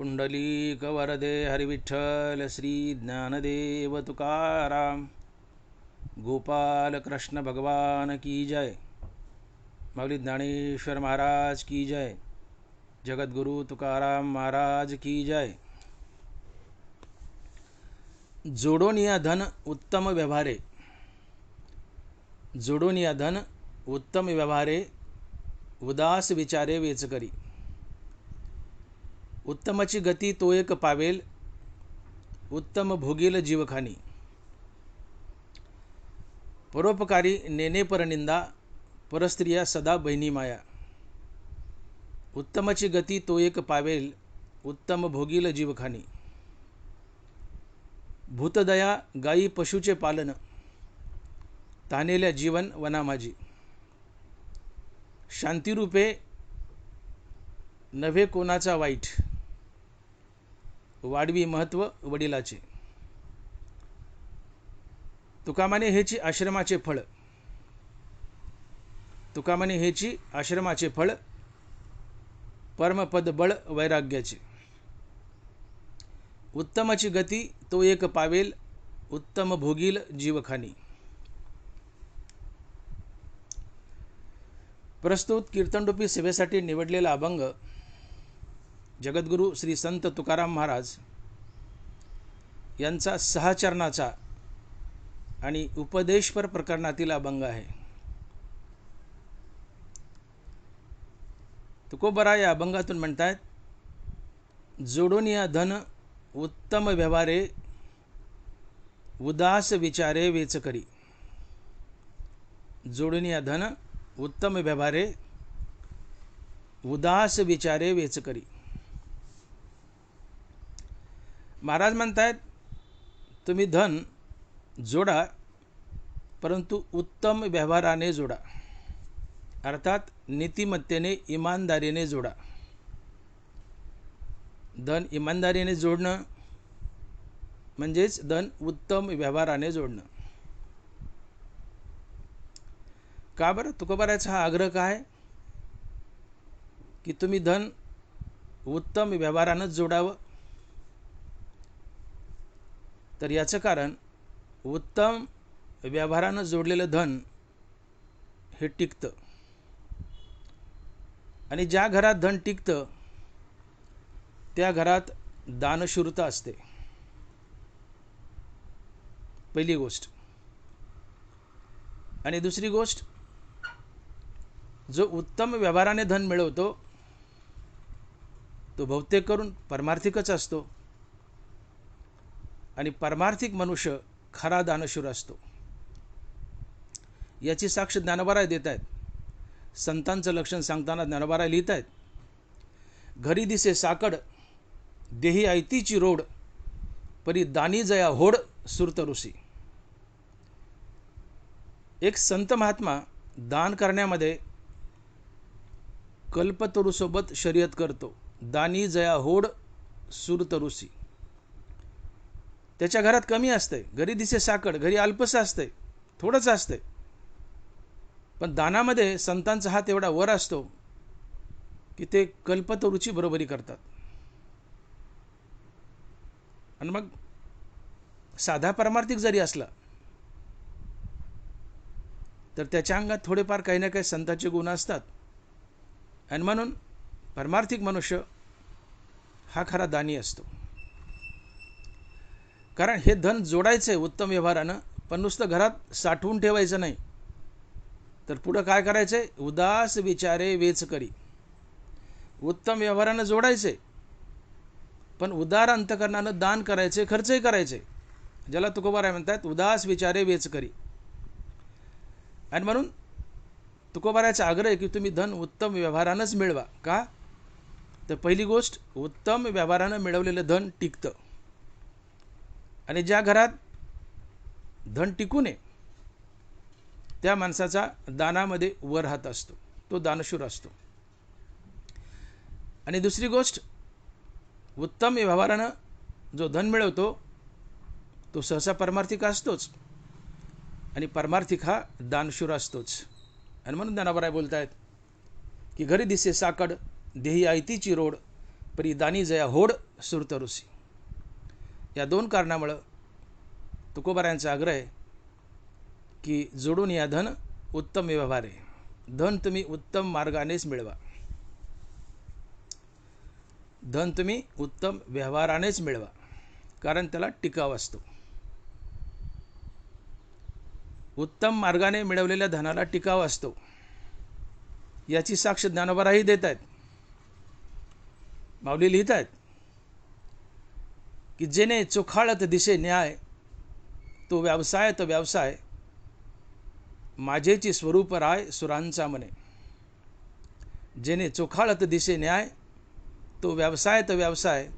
पुंडलीक वरदे हरिविठ्ठल श्री ज्ञानदेव तुकाराम गोपाल कृष्ण भगवान की जय। माऊली ज्ञानेश्वर महाराज की जय। जगद्गुरु तुकाराम महाराज की जय। जोडून या धन उत्तम व्यवहारे, जोडून या धन उत्तम व्यवहारे, उदास विचारे वेच करी। उत्तमाची गती तो एक पावेल, उत्तम भोगील जीवखानी। परोपकारी नेने परनिंदा, परस्त्रिया सदा बहिणी माया। उत्तमाची गती तो एक पावेल, उत्तम भोगील जीवखानी। भूतदया गायी पशुचे पालन, तानेल्या जीवन वना माझी। शांतिरूपे नव्हे कोणाचा वाईट, वाढवी महत्व वडिलाचे। तुकामाने हेची आश्रमाचे फळ, तुकामाने हेची आश्रमाचे फळ, परमपद बळ वैराग्याचे। उत्तमाची गती तो एक पावेल, उत्तम भोगील जीवखानी। प्रस्तुत कीर्तनरूपी सेवेसाठी निवडलेला अभंग जगद्गुरु श्री संत तुकाराम महाराज यांचा 6 चरणाचा आणि उपदेशपर प्रकरणातील अभंग आहे। तुकोबरा या अभंगातून म्हणतात, जोडून या धन उत्तम व्यवहारे, उदास विचारे वेच करी। जोडून या धन उत्तम व्यवहारे, उदास विचारे वेच करी। महाराज म्हणतात, तुम्ही धन जोडा, परंतु उत्तम व्यवहाराने जोडा, अर्थात नीतिमत्तेने, इमानदारीने जोडा। धन इमानदारीने जोडणं म्हणजेच धन उत्तम व्यवहाराने जोडणं। का बरं? तुकोबाराचा हा आग्रह काय की तुम्ही धन उत्तम व्यवहारानंच जोडावं? तर याचं कारण, उत्तम व्यवहारानं जोडलेलं धन हे टिकतं, आणि ज्या घरात धन टिकतं त्या घरात दानशूरता असते, पहिली गोष्ट। आणि दुसरी गोष्ट, जो उत्तम व्यवहाराने धन मिळवतो तो बहुतेक करून परमार्थिकच असतो, आणि परमार्थिक मनुष्य खरा दानशूर असतो। याची साक्ष ज्ञानोबाराय देत आहेत। संतांचं लक्षण सांगताना ज्ञानोबाराय लिहित आहेत, घरी दिसे साकड देही ऐतीची रोड, परी दानी जया होड सुरत ऋषी। एक संत महात्मा दान करण्यामध्ये कल्पतरूसोबत शर्यत करतो। दानी जया होड सुरत ऋषी। त्याच्या घरात कमी असते, घरी दिसे साकड, घरी अल्पस असते, थोडंच असते, पण दानामध्ये संतांचा हात एवढा वर असतो की ते कल्पतरूची बरोबरी करतात। आणि मग साधा परमार्थिक जरी असला तर त्याच्या अंगात थोडेफार काही ना काही संतांचे गुण असतात, आणि म्हणून परमार्थिक मनुष्य हा खरा दानी असतो। कारण हे धन जोडायचं आहे उत्तम व्यवहारानं, पण नुसतं घरात साठवून ठेवायचं नाही, तर पुढं काय करायचं आहे? उदास विचारे वेच करी। उत्तम व्यवहारानं जोडायचे, पण उदार अंतकरणानं दान करायचे, खर्चही करायचे, ज्याला तुकोबाराय म्हणतात उदास विचारे वेच करी। आणि म्हणून तुकोबारायचा आग्रह आहे की तुम्ही धन उत्तम व्यवहारानंच मिळवा। का? तर पहिली गोष्ट, उत्तम व्यवहारानं मिळवलेलं धन टिकतं, आणि ज्या घरात धन टिकू नये त्या माणसाचा दानामध्ये वर हात असतो, तो दानशूर असतो। आणि दुसरी गोष्ट, उत्तम व्यवहारानं जो धन मिळवतो तो सहसा परमार्थिक असतोच, आणि परमार्थिक हा दानशूर असतोच। आणि म्हणून ज्ञानोबाराय बोलत आहेत की घरी दिसे साकड देही ऐतीची रोड, परी दानी जया होड सुरत ऋषी. या दोन कारणामुळं तुकोबारायांचा आग्रह आहे की जोडून या धन उत्तम व्यवहारे. धन तुम्ही उत्तम मार्गानेच मिळवा. धन तुम्ही उत्तम व्यवहारानेच मिळवा, कारण त्याला टिकाव असतो. उत्तम मार्गाने मिळवलेल्या धनाला टिकाव असतो. याची साक्ष ज्ञानोबाराही देत आहेत. माऊली लिहित आहेत की जेने चोखाळत दिसे न्याय, तो व्यवसाय तो व्यवसाय, माझेची स्वरूप राय सुरांचा मने. जेने चोखाळत दिसे न्याय, तो व्यवसाय तो व्यवसाय,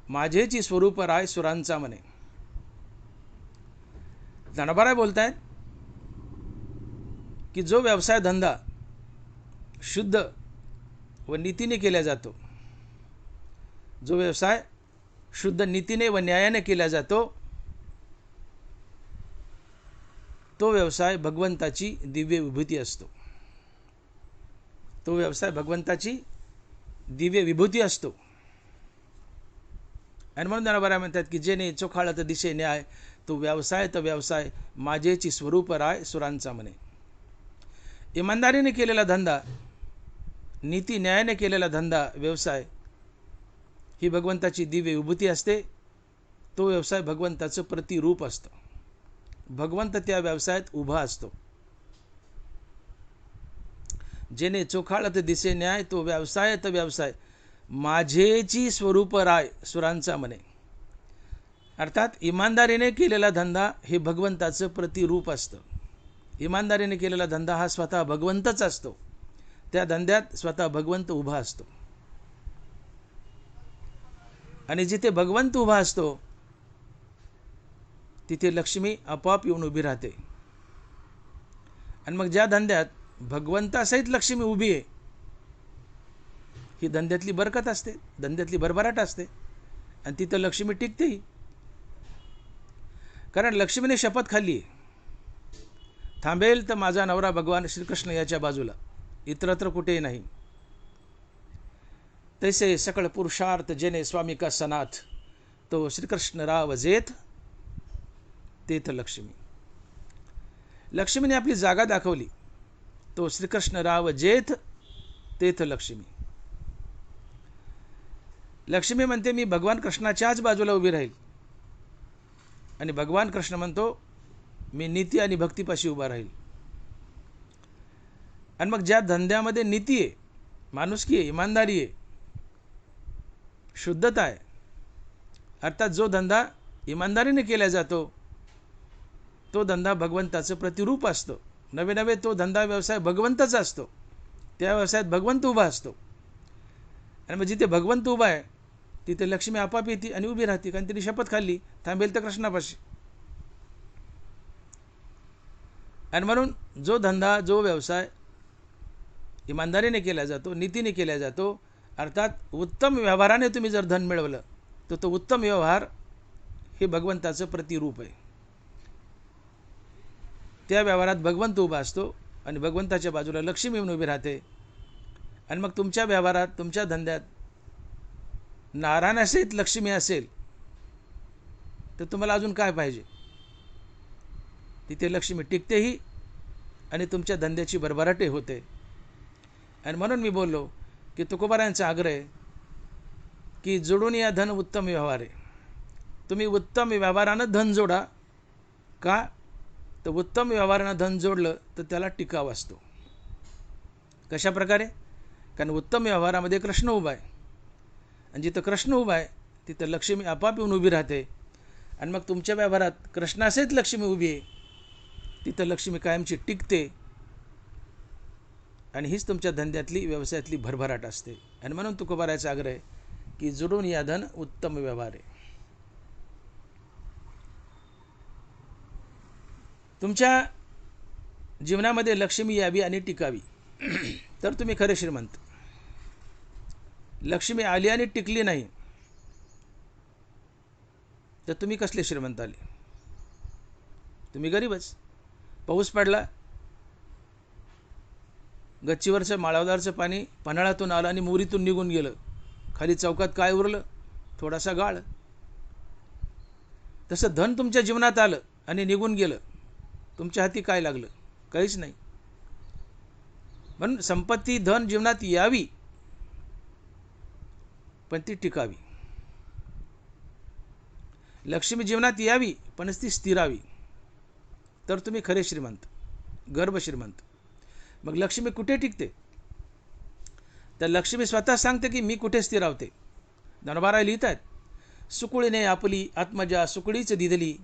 माझेची स्वरूप राय सुरांचा मने. ज्ञानोबाराय बोलतायत की जो व्यवसाय धंदा शुद्ध व नीतीने केला जातो, जो व्यवसाय शुद्ध नीतीने व न्यायाने केला जातो, तो व्यवसाय भगवंताची दिव्य विभूती असतो. तो व्यवसाय भगवंताची दिव्य विभूती असतो. आणि म्हणून ज्ञानोबाराय म्हणतात की जेने चोखाळत दिसे न्याय, तो व्यवसाय तो व्यवसाय, माझेची स्वरूप राय सुरांचा मने. इमानदारीने केलेला धंदा, नीती न्यायाने केलेला धंदा व्यवसाय ही भगवंताची दिव्य विभूती असते. तो व्यवसाय भगवंताचं प्रतिरूप असतं. भगवंत त्या व्यवसायात उभा असतो. जेने चोखाळत दिसे न्याय, तो व्यवसाय तो व्यवसाय, माझेची स्वरूप राय सुरांचा मने. अर्थात इमानदारीने केलेला धंदा हे भगवंताचं प्रतिरूप असतं. इमानदारीने केलेला धंदा हा स्वतः भगवंतच असतो. त्या धंद्यात स्वतः भगवंत उभा असतो. आणि जिथे भगवंत उभा असतो तिथे लक्ष्मी आपोआप येऊन उभी राहते. आणि मग ज्या धंद्यात भगवंतासहित लक्ष्मी उभी आहे, ही धंद्यातली बरकत असते, धंद्यातली भरभराट असते. आणि तिथं लक्ष्मी टिकतेही. कारण लक्ष्मीने शपथ खाल्ली आहे, थांबेल तर माझा नवरा भगवान श्रीकृष्ण याच्या बाजूला, इतरत्र कुठेही नाही. तैसे सकळ पुरुषार्थ जेने स्वामी का सनाथ, तो श्रीकृष्ण राव जेथ तेथ लक्ष्मी. लक्ष्मीने आपली जागा दाखवली, तो श्रीकृष्ण राव जेथ तेथ लक्ष्मी. लक्ष्मी म्हणते मी भगवान कृष्णाच्याच बाजूला उभी राहील. आणि भगवान कृष्ण म्हणतो मी नीती आणि भक्तीपाशी उभा राहील. आणि मग ज्या धंद्यामध्ये नीती आहे, माणुसकी आहे, इमानदारी आहे, शुद्धता आहे, अर्थात जो धंदा इमानदारीने केला जातो तो धंदा भगवंताचं प्रतिरूप असतो. नवे नवे तो धंदा व्यवसाय भगवंताचा असतो. त्या व्यवसायात भगवंत उभा असतो. आणि मग जिथे भगवंत उभा आहे तिथे लक्ष्मी आपाप येते आणि उभी राहते. कारण तिने शपथ खाल्ली, थांबेल तर कृष्णापाशी. आणि म्हणून जो धंदा जो व्यवसाय इमानदारीने केला जातो, नीतीने केला जातो, अर्थात उत्तम व्यवहाराने तुम्ही जर धन मिळवलं तर तो उत्तम व्यवहार हे भगवंताचं प्रतिरूप आहे. त्या व्यवहारात भगवंत उभा असतो आणि भगवंताच्या बाजूला लक्ष्मी येऊन उभी राहते. आणि मग तुमच्या व्यवहारात, तुमच्या धंद्यात नारायणासहित लक्ष्मी असेल तर तुम्हाला अजून काय पाहिजे. तिथे लक्ष्मी टिकतेही आणि तुमच्या धंद्याची भरभराटे होते. आणि म्हणून मी बोललो की तुकोबारायांचा आग्रह आहे की जोडून या धन उत्तम व्यवहार आहे. तुम्ही उत्तम व्यवहारानं धन जोडा. का तर उत्तम व्यवहारानं धन जोडलं तर त्याला टिकाव असतो. कशा प्रकारे? कारण उत्तम व्यवहारामध्ये कृष्ण उभा आहे. आणि जिथं कृष्ण उभा आहे तिथं लक्ष्मी आपाप येऊन उभी राहते. आणि मग तुमच्या व्यवहारात कृष्णासहित लक्ष्मी उभी आहे, तिथं लक्ष्मी कायमची टिकते. आणि हीच तुमच्या धंद्यातली व्यवसायातली भरभराट असते. आणि म्हणून तुकोबारायांचा आग्रह आहे की जोडून या धन उत्तम व्यवहार आहे. तुमच्या जीवनामध्ये लक्ष्मी यावी आणि टिकावी तर तुम्ही खरे श्रीमंत. लक्ष्मी आली आणि टिकली नाही तर तुम्ही कसले श्रीमंत आले? तुम्ही गरीबच. पाऊस पडला, गच्चीवरचं माळावदारचं पाणी पन्हाळ्यातून आलं आणि मोरीतून निघून गेलं, खाली चौकात काय उरलं? थोडासा गाळ. तसं धन तुमच्या जीवनात आलं आणि निघून गेलं, तुमच्या हाती काय लागलं? काहीच नाही. म्हणून संपत्ती धन जीवनात यावी, पण ती टिकावी. लक्ष्मी जीवनात यावी, पण ती स्थिरावी, तर तुम्ही खरे श्रीमंत, गर्भ श्रीमंत. मग लक्ष्मी कुठे टिकते? तर लक्ष्मी स्वतः सांगते की मी कुठे स्थिरावते. ज्ञानोबा लिहित आहेत, सुकुळीने आपली आत्मजा सुकुळीच दिधली,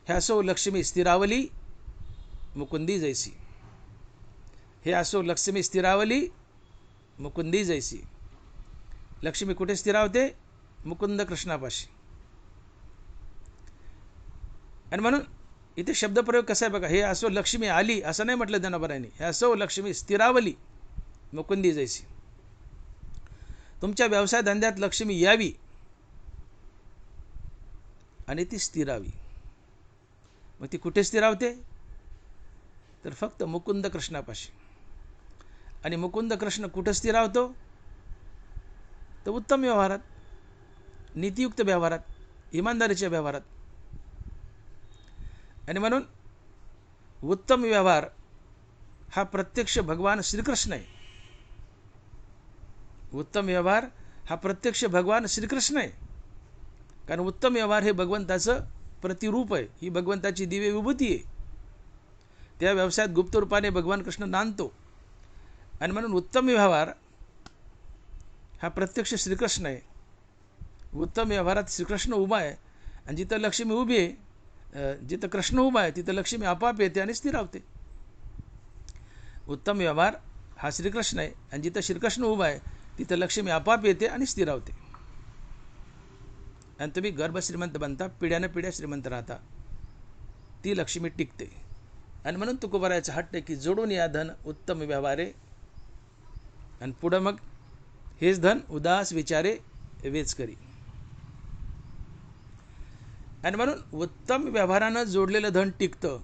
ह्या सो लक्ष्मी स्थिरावली मुकुंदी जैसी. हे असो लक्ष्मी स्थिरावली मुकुंदी जैसी. लक्ष्मी कुठे स्थिरावते? मुकुंद कृष्णापाशी. आणि म्हणून इथे शब्दप्रयोग कसा आहे बघा. हे असो लक्ष्मी आली असं नाही म्हटलं ज्ञानोबांनी, हे असो लक्ष्मी स्थिरावली मुकुंदी जैसी. तुमच्या व्यवसाय धंद्यात लक्ष्मी यावी आणि ती स्थिरावी. मग ती कुठे स्थिरावते? तर फक्त मुकुंद कृष्णापाशी. आणि मुकुंद कृष्ण कुठं स्थिरावतो? तर उत्तम व्यवहारात, नीतियुक्त व्यवहारात, इमानदारीच्या व्यवहारात. आणि म्हणून उत्तम व्यवहार हा प्रत्यक्ष भगवान श्रीकृष्ण आहे. उत्तम व्यवहार हा प्रत्यक्ष भगवान श्रीकृष्ण आहे. कारण उत्तम व्यवहार हे भगवंताचं प्रतिरूप आहे, ही भगवंताची दिव्य विभूती आहे. त्या व्यवसायात गुप्त रूपाने भगवान कृष्ण नांदतो. आणि म्हणून उत्तम व्यवहार हा प्रत्यक्ष श्रीकृष्ण आहे. उत्तम व्यवहारात श्रीकृष्ण उभा आहे, आणि जिथं लक्ष्मी उभी आहे, जिथं कृष्ण उभा आहे तिथं लक्ष्मी आपोआप येते आणि स्थिरावते. उत्तम व्यवहार हा श्रीकृष्ण आहे, आणि जिथं श्रीकृष्ण उभा आहे तिथं लक्ष्मी आपोआप येते आणि स्थिरावते. आणि तुम्ही गर्भ श्रीमंत बनता, पिढ्यानं पिढ्या श्रीमंत राहता, ती लक्ष्मी टिकते. आणि म्हणून तुकोबारायचा हट्ट आहे की जोडून या धन उत्तम व्यवहारे, आणि पुढं मग हेच धन उदास विचारे वेच करी. आणि म्हणून उत्तम व्यवहारानं जोडलेलं धन टिकतं.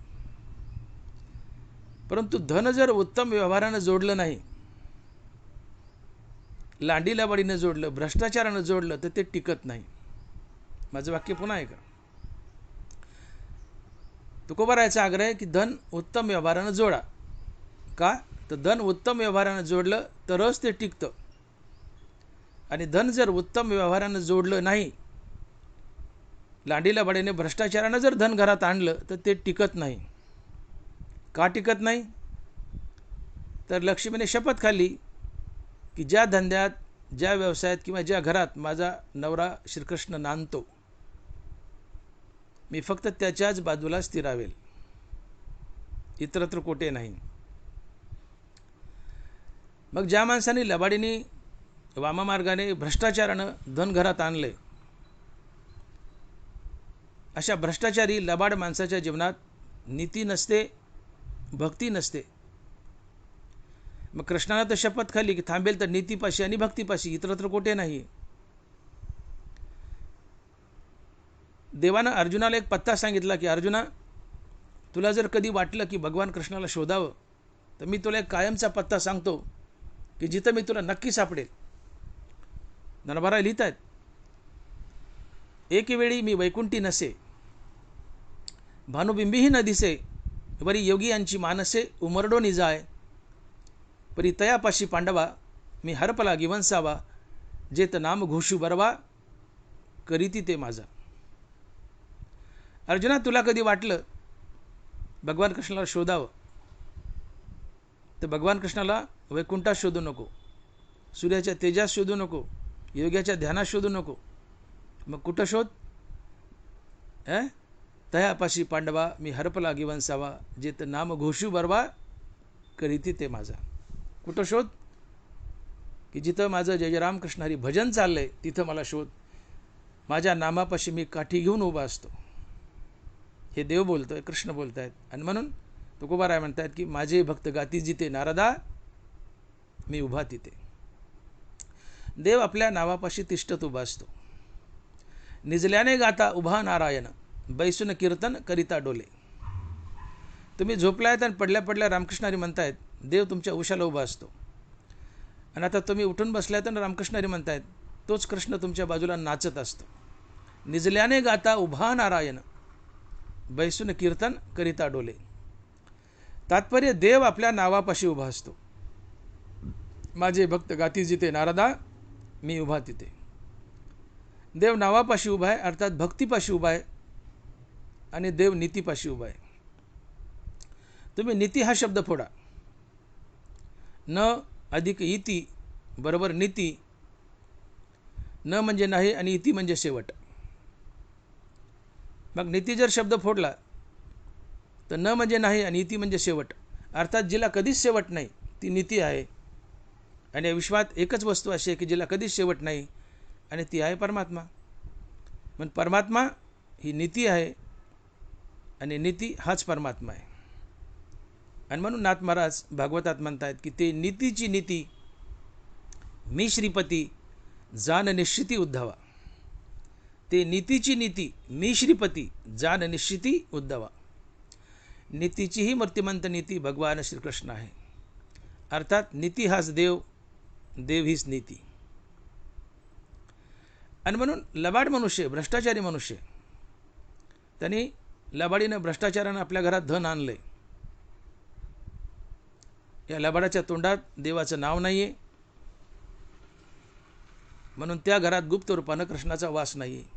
परंतु धन जर उत्तम व्यवहारानं जोडलं नाही, लांडी लबाडीनं जोडलं, भ्रष्टाचारानं जोडलं, तर ते टिकत नाही. माझं वाक्य पुन्हा ऐका. तुकोबारायचा आग्रह आहे की धन उत्तम व्यवहारानं जोडा. का? तर धन उत्तम व्यवहारानं जोडलं तरच ते टिकतं. आणि धन जर उत्तम व्यवहारानं जोडलं नाही, लांडीला बडीने भ्रष्टाचारानं जर धन घरात आणलं, तर ते टिकत नाही. का टिकत नाही? तर लक्ष्मीने शपथ खाल्ली की ज्या धंद्यात, ज्या व्यवसायात किंवा ज्या घरात माझा नवरा श्रीकृष्ण नांदतो, मी फक्त त्याच्याच बाजूला स्थिरावेल, इतरत्र कोठे नाही. मग ज्या माणसाने लबाडीने, वाममार्गाने, भ्रष्टाचारानं धन घरात आणले, अशा भ्रष्टाचारी लबाड माणसाच्या जीवनात नीती नसते, भक्ती नसते. मग कृष्णानं तर शपथ खाल्ली की थांबेल तर नीतीपाशी आणि भक्तीपाशी, इतरत्र कोठे नाही. देवानं अर्जुनाला एक पत्ता सांगितला की अर्जुना, तुला जर कधी वाटलं की भगवान कृष्णाला शोधावं, तर मी तुला एक कायमचा पत्ता सांगतो की जिथं मी तुला नक्की सापडेल. ज्ञानोबा लिहित आहेत, एके वेळी मी वैकुंठी नसे, भानुबिंबीही न दिसे, वरी योगी यांची मानसे उमरडो निजाय, परी तयापाशी पांडवा मी हरपला गिवंसावा, जेत नाम घोषू बरवा, करीती ते माझा. अर्जुना, तुला कधी वाटलं भगवान कृष्णाला शोधावं, तर भगवान कृष्णाला वैकुंठात शोधू नको, सूर्याच्या तेजात शोधू नको, योग्याच्या ध्यानात शोधू नको. मग कुठं शोध? तयापाशी पांडवा मी हरपला गिवंसावा, जेत नाम घोषू बरवा, करीती ते माझा. कुठं शोध? की जिथं माझं जय जय रामकृष्ण हरी भजन चाललंय तिथं मला शोध. माझ्या नामापाशी मी काठी घेऊन उभा असतो. हे देव बोलतोय, कृष्ण बोलतायत. आणि म्हणून तुकोबाराय म्हणतायत की माझे भक्त गाती जिथे नारदा, मी उभा तिथे. देव आपल्या नावापाशी तिष्ठत उभा असतो. निजल्याने गाता उभा नारायण, बैसून कीर्तन करिता डोले. तुम्ही झोपलायत आणि पडल्या पडल्या रामकृष्ण हरी म्हणतायत, देव तुमच्या उशाला उभा असतो. आणि आता तुम्ही उठून बसलायत आणि रामकृष्ण हरी म्हणतायत, तोच कृष्ण तुमच्या बाजूला नाचत असतो. निजल्याने गाता उभा नारायण, बैसून कीर्तन करिता डोले. तात्पर्य, देव आपल्या नावापाशी उभा असतो. माझे भक्त गाती जिथे नारदा, मी उभा तिथे. देव नावापाशी उभा आहे, अर्थात भक्तीपाशी उभा आहे, आणि देव नीतीपाशी उभा आहे. तुम्ही नीती हा शब्द फोडा. न अधिक इति बरोबर नीती. न म्हणजे नाही आणि इति म्हणजे शेवट. मग नीती जर शब्द फोडला तर न म्हणजे नाही आणि इति म्हणजे शेवट. अर्थात जिला कधीच शेवट नाही ती नीती आहे. आणि या विश्वात एकच वस्तू अशी आहे की जिला कधीच शेवट नाही, आणि ती आहे परमात्मा. पण परमात्मा ही नीती आहे आणि नीती हाच परमात्मा आहे. आणि म्हणून नाथ महाराज भागवतात म्हणतात की ते नीतीची नीती मी श्रीपती जान निश्चिती उद्धवा. ते नीतीची नीती मी श्रीपती जान निश्चिती उद्धवा. नीतीची ही मूर्तिमंत नीती भगवान श्रीकृष्ण आहे. अर्थात नीती हाच देव, देव हीच नीती. आणि म्हणून लबाड मनुष्य, भ्रष्टाचारी मनुष्य, त्यांनी लबाडीनं भ्रष्टाचारानं आपल्या घरात धन आणलंय. या लबाडाच्या तोंडात देवाचं नाव नाही आहे, म्हणून त्या घरात गुप्त रूपानं कृष्णाचा वास नाही आहे.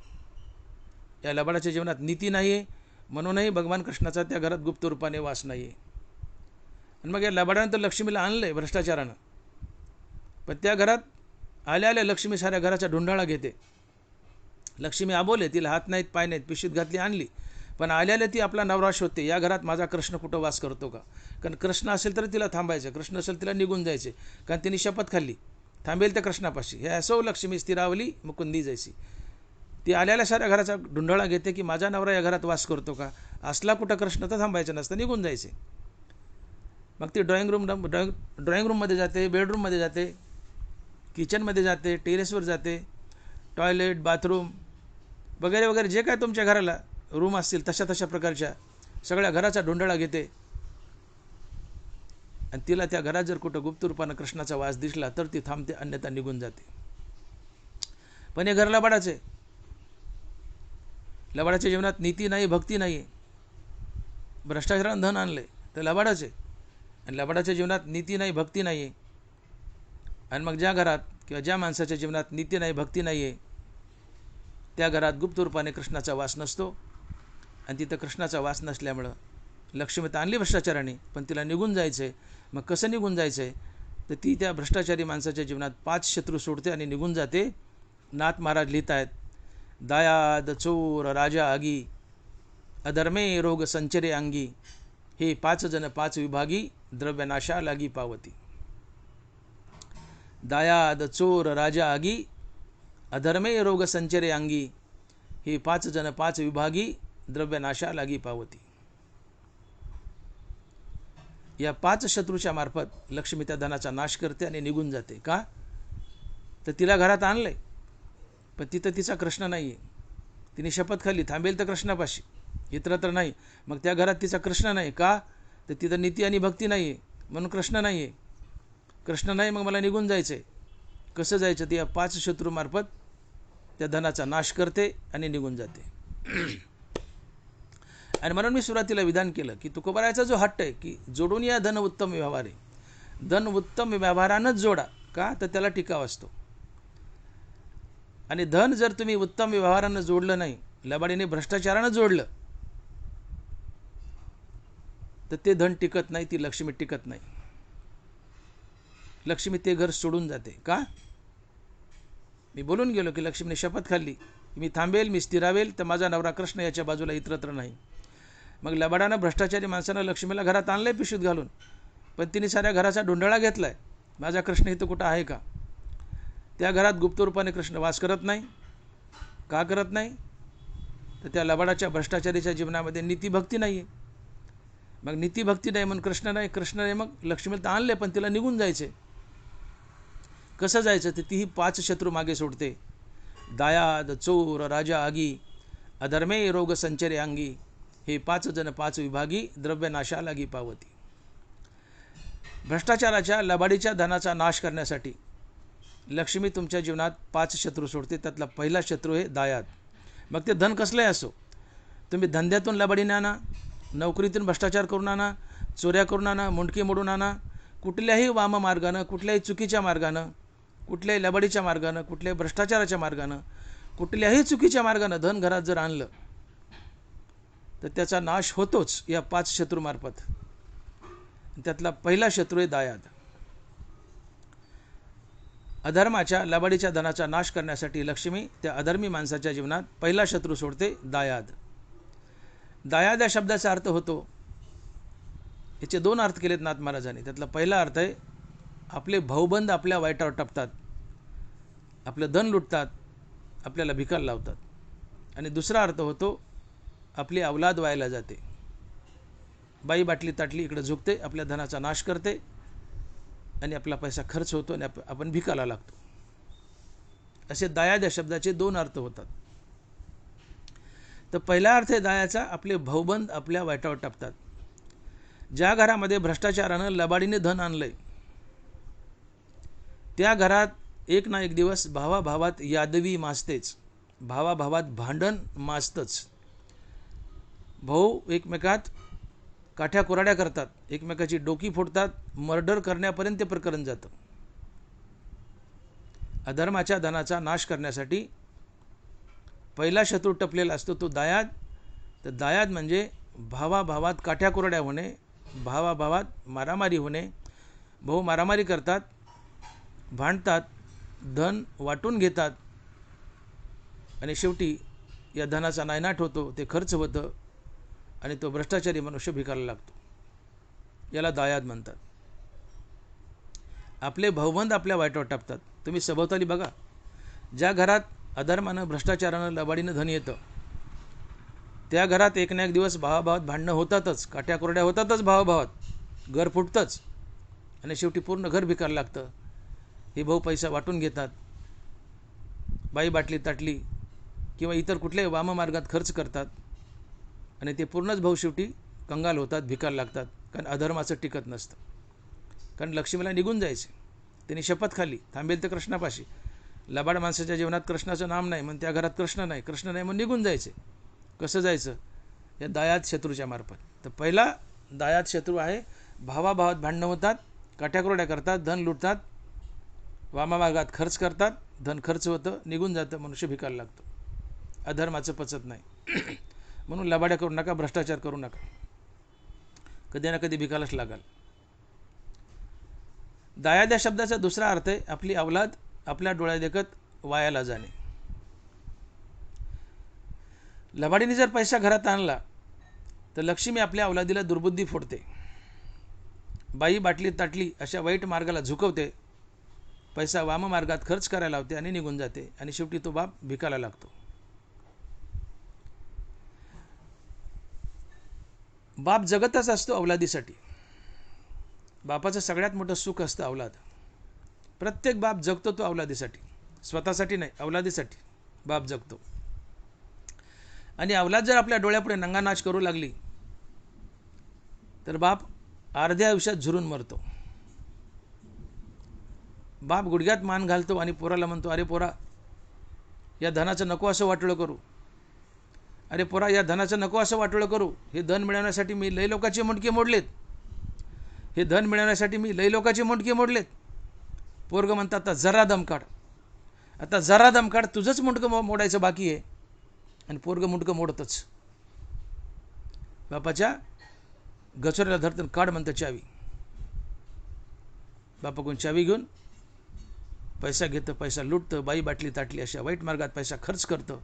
या लबाडाच्या जीवनात नीती नाही आहे, म्हणूनही भगवान कृष्णाचा त्या घरात गुप्त रूपाने वास नाही आहे. आणि मग या लबाडानं तर लक्ष्मीला आणलं आहे भ्रष्टाचारानं, पण त्या घरात आल्या आल्या लक्ष्मी साऱ्या घराचा ढुंढाळा घेते. लक्ष्मी आबोले, तिला हात नाहीत पाय नाहीत, पिशवीत घातली आणली, पण आल्याला ती आपला नवरा शोधते. या घरात माझा कृष्ण कुठं वास करतो का? कारण कृष्ण असेल तर तिला थांबायचं, कृष्ण असेल तिला निघून जायचे, कारण तिने शपथ खाल्ली थांबेल त्या कृष्णापाशी. हे असो लक्ष्मी स्थिरावली मुकुंदी जैसी. ती आल्याला साऱ्या घराचा ढुंढाळा घेते की माझा नवरा या घरात वास करतो का? असला कुठं कृष्ण तर थांबायचं नसतं, निघून जायचे. मग ती ड्रॉइंग रूममध्ये जाते, बेडरूममध्ये जाते, किचनमध्ये जाते, टेरेसवर जाते, टॉयलेट, बाथरूम वगैरे वगैरे जे काय तुमच्या घराला रूम असतील तशा तशा प्रकारच्या सगळ्या घराचा ढुंढाळा घेते. आणि तिला त्या घरात जर कुठं गुप्त रूपानं कृष्णाचा वास दिसला तर ती थांबते, अन्यथा निघून जाते. पण हे घर लबाडाचे. लबाडाच्या जीवनात नीती नाही, भक्ती नाही. भ्रष्टाचारानं धन आणले तर लबाडाचे. आणि लबाडाच्या जीवनात नीती नाही, भक्ती नाही आहे. आणि मग ज्या घरात किंवा ज्या माणसाच्या जीवनात नीती नाही, भक्ती नाही आहे, त्या घरात गुप्त रूपाने कृष्णाचा वास नसतो. आणि तिथं कृष्णाचा वास नसल्यामुळं लक्ष्मी तर आणली भ्रष्टाचाराने, पण तिला निघून जायचं आहे. मग कसं निघून जायचं आहे? तर ती त्या भ्रष्टाचारी माणसाच्या जीवनात 5 शत्रू सोडते आणि निघून जाते. नाथ महाराज लिहित आहेत, दायाद चोर राजा आगी, अधर्मे रोग संचरे अंगी, हे 5 जण 5 विभागी, द्रव्यनाशा लागी पावती. दायाद चोर राजा आगी, अधर्मे रोग संचरे अंगी, हे 5 जण 5 विभागी, द्रव्यनाशा लागी पावती. या 5 शत्रूच्या मार्फत लक्ष्मी त्या धनाचा नाश करते आणि निघून जाते. का? तर तिला घरात आणलंय, पण तिथं तिचा कृष्ण नाही आहे. तिने शपथ खाल्ली थांबेल तर कृष्णापाशी, इतरत्र नाही. मग त्या घरात तिचा कृष्ण नाही. का? तर तिथं नीती आणि भक्ती नाही आहे, म्हणून कृष्ण नाही आहे. कृष्ण नाही, मग मला निघून जायचं आहे. कसं जायचं? ती या 5 शत्रूमार्फत त्या धनाचा नाश करते आणि निघून जाते. आणि म्हणून मी सुरुवातीला विधान केलं की तुकोबारायचा जो हट्ट आहे की जोडून या धन उत्तम व्यवहारे, धन उत्तम व्यवहारानंच जोडा. का? तर त्याला टिकाव असतो. आणि धन जर तुम्ही उत्तम व्यवहारानं जोडलं नाही, लबाडीने भ्रष्टाचारानं जोडलं, तर ते धन टिकत नाही, ती लक्ष्मी टिकत नाही. लक्ष्मी ते घर सोडून जाते. का? मी बोलून गेलो की लक्ष्मीने शपथ खाल्ली, मी थांबेल, मी स्थिरावेल, तर माझा नवरा कृष्ण याच्या बाजूला इतरत्र नाही. मग लबाडानं भ्रष्टाचारी माणसानं लक्ष्मीला घरात आणलंय पिशवीत घालून, पण तिने साऱ्या घराचा ढुंढाळा घेतलाय. माझा कृष्ण इथं कुठं आहे का? त्या घरात गुप्त रूपाने कृष्ण वास करत नाही. का करत नाही? तर त्या लबाडाच्या भ्रष्टाचारीच्या जीवनामध्ये नीतीभक्ती नाही आहे. मग नीतीभक्ती नाही म्हणून कृष्ण नाही, कृष्ण नाही, मग लक्ष्मीला तर आणले पण तिला निघून जायचे. कसं जायचं? तर तीही 5 शत्रू मागे सोडते. दायाद चोर राजा आगी, अधर्मे रोग संचरे अंगी, हे 5 जण 5 विभागी, द्रव्यनाशा लागी पावती. भ्रष्टाचाराच्या लबाडीच्या धनाचा नाश करण्यासाठी लक्ष्मी तुमच्या जीवनात 5 शत्रू सोडते. त्यातला पहिला शत्रू आहे दायाद. मग ते धन कसलंही असो, तुम्ही धंद्यातून लबाडीने आणा, नोकरीतून भ्रष्टाचार करून आणा, चोऱ्या करून आणा, मुंडकी मोडून आणा, कुठल्याही वाममार्गानं, कुठल्याही चुकीच्या मार्गानं, कुठल्याही लबाडीच्या मार्गानं, कुठल्याही भ्रष्टाचाराच्या मार्गानं, कुठल्याही चुकीच्या मार्गानं धन घरात जर आणलं तर त्याचा नाश होतोच या 5 शत्रूमार्फत. त्यातला पहिला शत्रू आहे दायाद. अधर्माच्या लबाडीच्या धनाचा नाश करण्यासाठी लक्ष्मी त्या अधर्मी माणसाच्या जीवनात पहिला शत्रू सोडते, दायाद. दायाद या शब्दाचा अर्थ होतो, याचे 2 अर्थ केलेत नाथ महाराजांनी. त्यातला पहिला अर्थ आहे आपले भाऊबंद आपल्या वाईटावर टपतात, आपलं धन लुटतात, आपल्याला भिकायला लावतात. आणि दुसरा अर्थ होतो आपली अवलाद व्हायला जाते, बाई बाटली ताटली इकडे झुकते, आपल्या धनाचा नाश करते आणि आपला पैसा खर्च होतो आणि आपण भिकायला लागतो. असे दायाद या शब्दाचे 2 अर्थ होतात. तर पहिला अर्थ आहे दायाचा, आपले भाऊबंद आपल्या वाईटावर टाकतात. ज्या घरामध्ये भ्रष्टाचारानं लबाडीने धन आणलंय त्या घरात एक ना एक दिवस भावाभावात यादवी माजतेच, भावाभावात भांडण माजतंच. भाऊ एकमेकात काठ्या कुराड्या करतात, एकमेकाची डोकी फोडतात, मर्डर करण्यापर्यंत ते प्रकरण जातं. अधर्माच्या धनाचा नाश करण्यासाठी पहिला शत्रू टपलेला असतो तो दायाद. तर दायाद म्हणजे भावाभावात काठ्या कुराड्या होणे, भावाभावात मारामारी होणे. भाऊ मारामारी करतात, भांडतात, धन वाटून घेतात आणि शेवटी या धनाचा नायनाट होतो, ते खर्च होतं आणि तो भ्रष्टाचारी मनुष्य भिकायला लागतो. याला दायाद म्हणतात. आपले भाऊबंद आपल्या वाईटावर टाकतात. तुम्ही सभोवताली बघा, ज्या घरात अधर्मानं, भ्रष्टाचारानं, लबाडीनं धन येतं त्या घरात एक ना एक दिवस भावाभावात भांडणं होतातच, काट्या कोरड्या होतातच, भावाभावात घर फुटतंच आणि शेवटी पूर्ण घर भिकायला लागतं. हे भाऊ पैसा वाटून घेतात, बाई बाटली ताटली किंवा इतर कुठल्याही वाममार्गात खर्च करतात आणि ते पूर्णच भाऊ शेवटी कंगाल होतात, भिकायला लागतात. कारण अधर्माचं टिकत नसतं. कारण लक्ष्मीला निघून जायचे, त्यांनी शपथ खाल्ली थांबेल तर कृष्णापाशी. लबाड माणसाच्या जीवनात कृष्णाचं नाम नाही, मग त्या घरात कृष्ण नाही, मग निघून जायचे. कसं जायचं? या दायाद शत्रूच्या मार्फत. तर पहिला दायाद शत्रू आहे, भावाभावात भांडणं होतात, काट्याकुरड्या करतात, धन लुटतात, वामाभागात खर्च करतात, धन खर्च होतं, निघून जातं, मनुष्य भिकायला लागतो, अधर्माचं पचत नाही. म्हणून लबाड्या करू नका, भ्रष्टाचार करू नका, कधी ना कधी भिकायलाच लागाल. दायाद या शब्दाचा दुसरा अर्थ आहे आपली अवलाद आपल्या डोळ्यादेखत वायाला जाणे. लबाडीने जर पैसा घरात आणला तर लक्ष्मी आपल्या अवलादीला दुर्बुद्धी फोडते, बाई बाटली ताटली अशा वाईट मार्गाला झुकवते, पैसा वाम मार्गात खर्च करायला लावते आणि निघून जाते आणि शेवटी तो बाप भिकायला लागतो. बाप जगतच असतो अवलादीसाठी. बापाचं सगळ्यात मोठं सुख असतं अवलाद. प्रत्येक बाप जगतो तो अवलादीसाठी, स्वतःसाठी नाही, अवलादीसाठी बाप जगतो. आणि अवलाद जर आपल्या डोळ्यापुढे नंगानाच करू लागली तर बाप अर्ध्या आयुष्यात झुरून मरतो. बाप गुडघ्यात मान घालतो आणि पोराला म्हणतो, अरे पोरा, या धनाचं नको असं वाटोळं करू, अरे पोरा, या धनाचं नको असं वाटोळं करू, हे धन मिळवण्यासाठी मी लई लोकांचे मुंडके मोडलेत, हे धन मिळवण्यासाठी मी लई लोकांचे मुंडके मोडलेत. पोरगं म्हणतात, आता जरा दम काढ, आता जरा दम काढ, तुझंच मुंडकं मोडायचं बाकी आहे. आणि पोरगं मुंडकं मोडतच, बापाच्या गचोऱ्याला धरतं, काढ म्हणतं चावी. बापाकडून चावी घेऊन पैसा घेतं, पैसा लुटतं, बाई बाटली ताटली अशा वाईट मार्गात पैसा खर्च करतं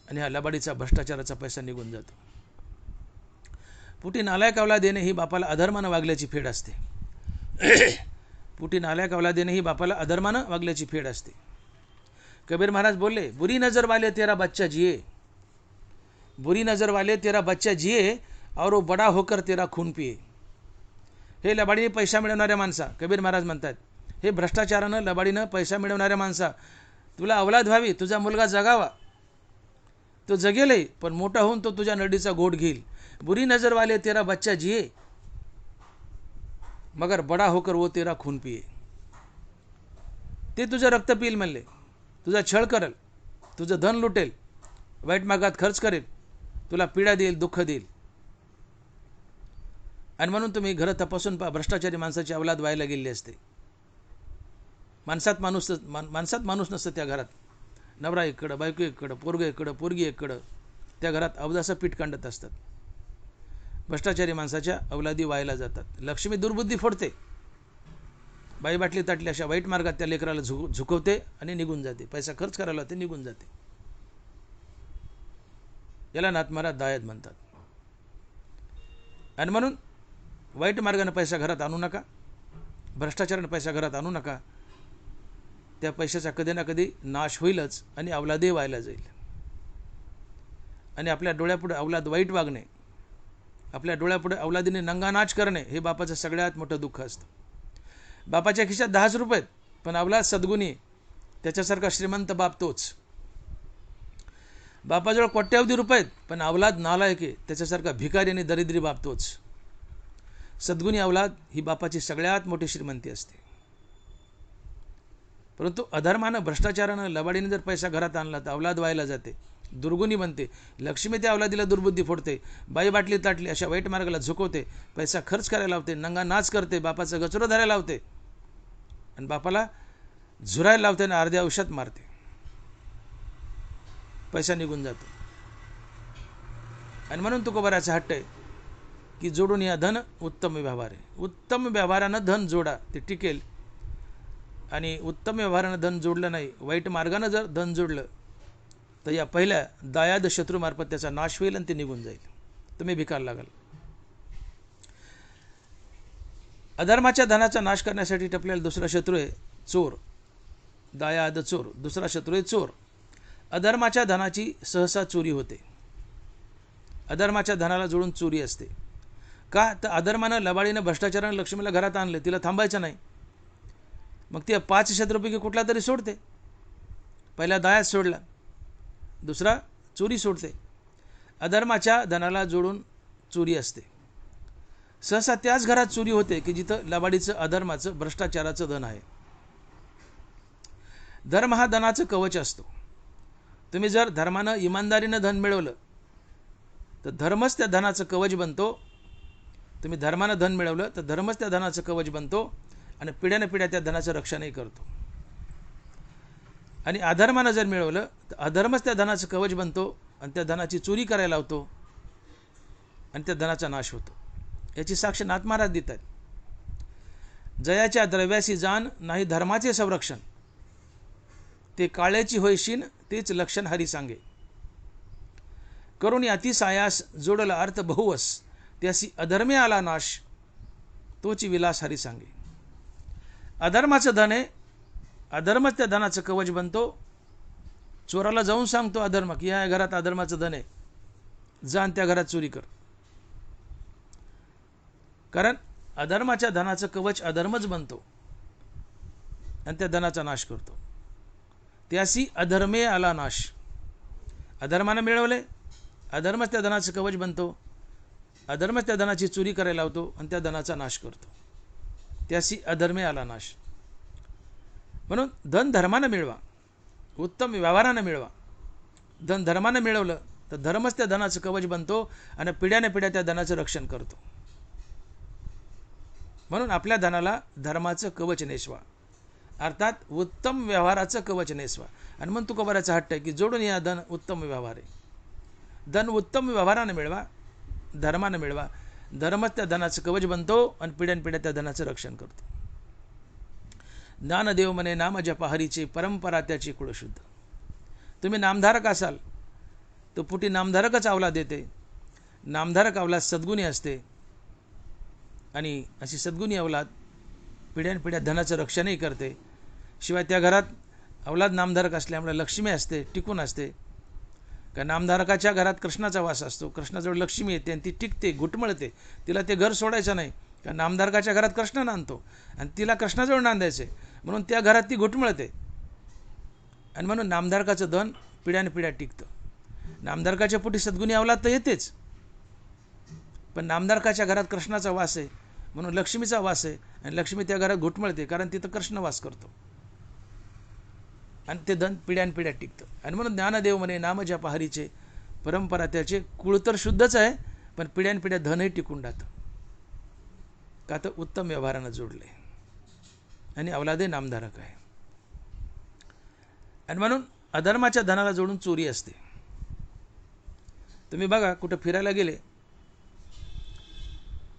आणि हा लबाडीचा भ्रष्टाचाराचा पैसा निघून जातो. पुटी नालायक अवलाद देणे ही बापाला अधर्मानं वागल्याची फेड असते. पुटी नालायक अवलाद देणे ही बापाला अधर्मानं वागल्याची फेड असते. कबीर महाराज बोलले, बुरी नजर वाले तेरा बच्चा जिए, बुरी नजर वाले तेरा बच्चा जिए और वो बड़ा होकर तेरा खून पिए. हे लबाडीने पैसा मिळवणाऱ्या माणसा, कबीर महाराज म्हणतात, हे भ्रष्टाचारानं लबाडीनं पैसा मिळवणाऱ्या माणसा, तुला अवलाद व्हावी, तुझा मुलगा जगावा, तो जगेलही, पण मोठा होऊन तो तुझ्या नडीचा गोड घेईल. बुरी नजर वाले तेरा बच्चा जिए मगर बड़ा होकर वो तेरा खून पिए. ते तुझं रक्त पिईल म्हणले, तुझा छळ करेल, तुझं धन लुटेल, वाईट मार्गात खर्च करेल, तुला पीडा देईल, दुःख देईल. आणि म्हणून तुम्ही घरं तपासून पहा, भ्रष्टाचारी माणसाची अवलाद व्हायला गेली असते. माणसात माणूस नसतं त्या घरात. नवरा इकडं, बायको इकडं, पोरगं इकडं, पोरगी इकडं, त्या घरात अवदाचं पीठ कांडत असतात. भ्रष्टाचारी माणसाच्या अवलादी व्हायला जातात. लक्ष्मी दुर्बुद्धी फोडते, बाई बाटली ताटली अशा वाईट मार्गात त्या लेकराला झुकवते आणि निघून जाते. पैसा खर्च करायला ते निघून जाते. याला नाथमारा दायद म्हणतात. आणि म्हणून वाईट मार्गाने पैसा घरात आणू नका, भ्रष्टाचाराने पैसा घरात आणू नका. त्या पैशाचा कधी ना कधी नाश होईलच आणि अवलादही व्हायला जाईल. आणि आपल्या डोळ्यापुढे अवलाद वाईट वागणे, आपल्या डोळ्यापुढे अवलादीने नंगानाच करणे हे बापाचं सगळ्यात मोठं दुःख असतं. बापाच्या खिशात 10 रुपये पण अवलाद सद्गुणी, त्याच्यासारखा श्रीमंत बाप तोच. बापाजवळ कोट्यावधी रुपये पण अवलाद नालायक आहे, त्याच्यासारखा भिकारी आणि दरिद्री बाप तोच. सद्गुणी अवलाद ही बापाची सगळ्यात मोठी श्रीमंती असते. परंतु अधर्मानं, भ्रष्टाचारानं, लबाडीने जर पैसा घरात आणला तर अवलाद व्हायला जाते, दुर्गुणी बनते. लक्ष्मी त्या अवलादीला दुर्बुद्धी फोडते, बाई बाटली ताटली अशा वाईट मार्गाला झुकवते, पैसा खर्च करायला लावते, नंगा नाच करते, बापाचं गचुरं धरायला लावते आणि बापाला झुरायला लावते आणि अर्ध्या आयुष्यात मारते. पैसा निघून जातो. आणि म्हणून तुकोबाराचा हट्ट आहे की जोडून या धन उत्तम व्यवहार आहे. उत्तम व्यवहारानं धन जोडा, ते टिकेल. आणि उत्तम व्यवहारानं धन जोडलं नाही, वाईट मार्गानं जर धन जोडलं तर या पहिल्या दायाद शत्रूमार्फत त्याचा नाश होईल आणि ते निघून जाईल, तुम्ही भिकार लागाल. अधर्माच्या धनाचा नाश करण्यासाठी टपलेला दुसरा शत्रू आहे चोर, दायाद चोर. दुसरा शत्रू आहे चोर. अधर्माच्या धनाची सहसा चोरी होते. अधर्माच्या धनाला जोडून चोरी असते. का तर अधर्मानं, लबाडीनं, भ्रष्टाचारानं लक्ष्मीला घरात आणले, तिला थांबायचं नाही. मग ती 5 शत्रूपैकी कुठला तरी सोडते. पहिला दायाद सोडला, दुसरा चोरी सोडते. अधर्माच्या धनाला जोडून चोरी असते. सहसा त्याच घरात चोरी होते की जिथं लबाडीचं, अधर्माचं, भ्रष्टाचाराचं धन आहे. धर्म हा धनाचं कवच असतो. तुम्ही जर धर्मानं, इमानदारीनं धन मिळवलं तर धर्मच त्या धनाचं कवच बनतो. तुम्ही धर्मानं धन मिळवलं तर धर्मच त्या धनाचं कवच बनतो आणि पिढ्याने पिढ्या त्या धनाचं रक्षणही करतो. आणि अधर्मानं जर मिळवलं तर अधर्मच त्या धनाचं कवच बनतो आणि त्या धनाची चोरी करायला लावतो आणि त्या धनाचा नाश होतो. याची साक्ष नाथ महाराज देत आहेत. जयाच्या द्रव्यासी जाण नाही धर्माचे संरक्षण, ते काळ्याची होयशीन तेच लक्षण हरी सांगे. करून अतिसायास जोडला अर्थ बहुवस, त्यासी अधर्मे आला नाश, तोची विलास हरी सांगे. अधर्माचं धन आहे, अधर्मच त्या धनाचं कवच बनतो. चोराला जाऊन सांगतो अधर्म की या घरात अधर्माचं धन आहे, जाण त्या घरात चोरी कर. कारण अधर्माच्या धनाचं कवच अधर्मच बनतो आणि त्या धनाचा नाश करतो. त्यासी अधर्मे आला नाश. अधर्मानं मिळवले, अधर्मच त्या धनाचं कवच बनतो, अधर्मच त्या धनाची चोरी करायला लावतो आणि त्या धनाचा नाश करतो. त्यासी अधर्मे आला नाश. म्हणून धन धर्मानं मिळवा, उत्तम व्यवहारानं मिळवा. धन धर्मानं मिळवलं तर धर्मच त्या धनाचं कवच बनतो आणि पिढ्याने पिढ्या त्या धनाचं रक्षण करतो. म्हणून आपल्या धनाला धर्माचं कवच नेसवा, अर्थात उत्तम व्यवहाराचं कवच नेसवा. आणि म्हणून तुकोबाराचा हट्ट आहे की जोडून या धन उत्तम व्यवहार आहे. धन उत्तम व्यवहारानं मिळवा, धर्मानं मिळवा. धर्मच त्या धनाचं कवच बनतो आणि पिढ्यानपिढ्या त्या धनाचं रक्षण करतो. ज्ञानदेव म्हणे नाम जपा हरीचे, परंपरा त्याची कुळशुद्ध. तुम्ही नामधारक असाल तर पुटी नामधारकच अवलाद देते. नामधारक अवलाद सद्गुणी असते आणि अशी सद्गुणी अवलाद पिढ्यानपिढ्या धनाचं रक्षणही करते. शिवाय त्या घरात अवलाद नामधारक असल्यामुळे लक्ष्मी असते, टिकून असते. का नामधारकाच्या घरात कृष्णाचा वास असतो, कृष्णाजवळ लक्ष्मी येते आणि ती टिकते, घुटमळते. तिला ते घर सोडायचं नाही. का नामधारकाच्या घरात कृष्ण नांदतो आणि तिला कृष्णाजवळ नांदायचे, म्हणून त्या घरात ती घुटमळते. आणि म्हणून नामधारकाचं धन पिढ्यानपिढ्या टिकतं. नामधारकाच्या पोटी सद्गुणी अवलाद तर येतेच, पण नामधारकाच्या घरात कृष्णाचा वास आहे म्हणून लक्ष्मीचा वास आहे आणि लक्ष्मी त्या घरात घुटमळते, कारण तिथं कृष्ण वास करतो. आणि ते धन पिढ्यानपिढ्या टिकतं. आणि म्हणून ज्ञानदेव म्हणे नाम जपा हरीचे, परंपरा त्याचे, कुळ तर शुद्धच आहे पण पिढ्यानपिढ्या धनही टिकून राहतं. का तर उत्तम व्यवहारानं जोडले आणि अवलादे नामधारक आहे. आणि म्हणून अधर्माच्या धनाला जोडून चोरी असते. तुम्ही बघा कुठं फिरायला गेले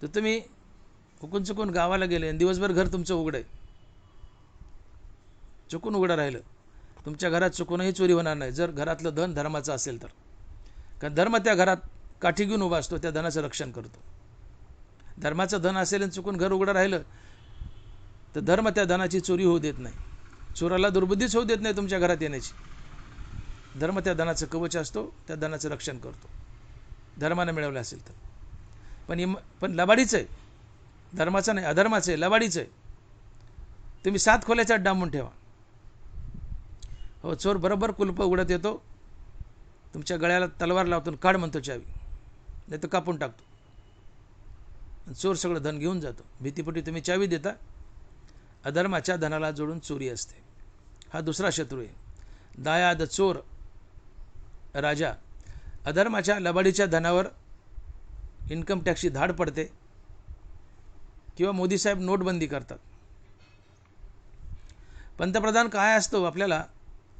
तर तुम्ही हुकून चुकून गावाला गेले आणि दिवसभर घर तुमचं उघडं आहे, चुकून उघडं राहिलं, तुमच्या घरात चुकूनही चोरी होणार नाही जर घरातलं धन धर्माचं असेल तर. कारण धर्म त्या घरात काठी घेऊन उभा असतो, त्या धनाचं रक्षण करतो. धर्माचं धन असेल आणि चुकून घर उघडं राहिलं तर धर्म त्या धनाची चोरी होऊ देत नाही, चोराला दुर्बुद्धीच होऊ देत नाही तुमच्या घरात येण्याची. धर्म त्या धनाचं कवच असतो, त्या धनाचं रक्षण करतो धर्मानं मिळवलं असेल तर. पण लबाडीचं आहे, धर्माचं नाही, अधर्माचं आहे, लबाडीचं आहे. तुम्ही 7 खोल्याचा डांबून ठेवा, हो चोर बरोबर कुलप उघडत येतो, तुमच्या गळ्याला तलवार लावतो, काढ म्हणतो चावी, नाही तर कापून टाकतो. चोर सगळं धन घेऊन जातो. भीतीपोटी तुम्ही चावी देता. अधर्माच्या धनाला जोडून चोरी असते. हा दुसरा शत्रू आहे. दायाद चोर राजा. अधर्माच्या लबाडीच्या धनावर इन्कम टॅक्सची धाड पडते किंवा मोदी साहेब नोटबंदी करतात. पंतप्रधान काय असतो आपल्याला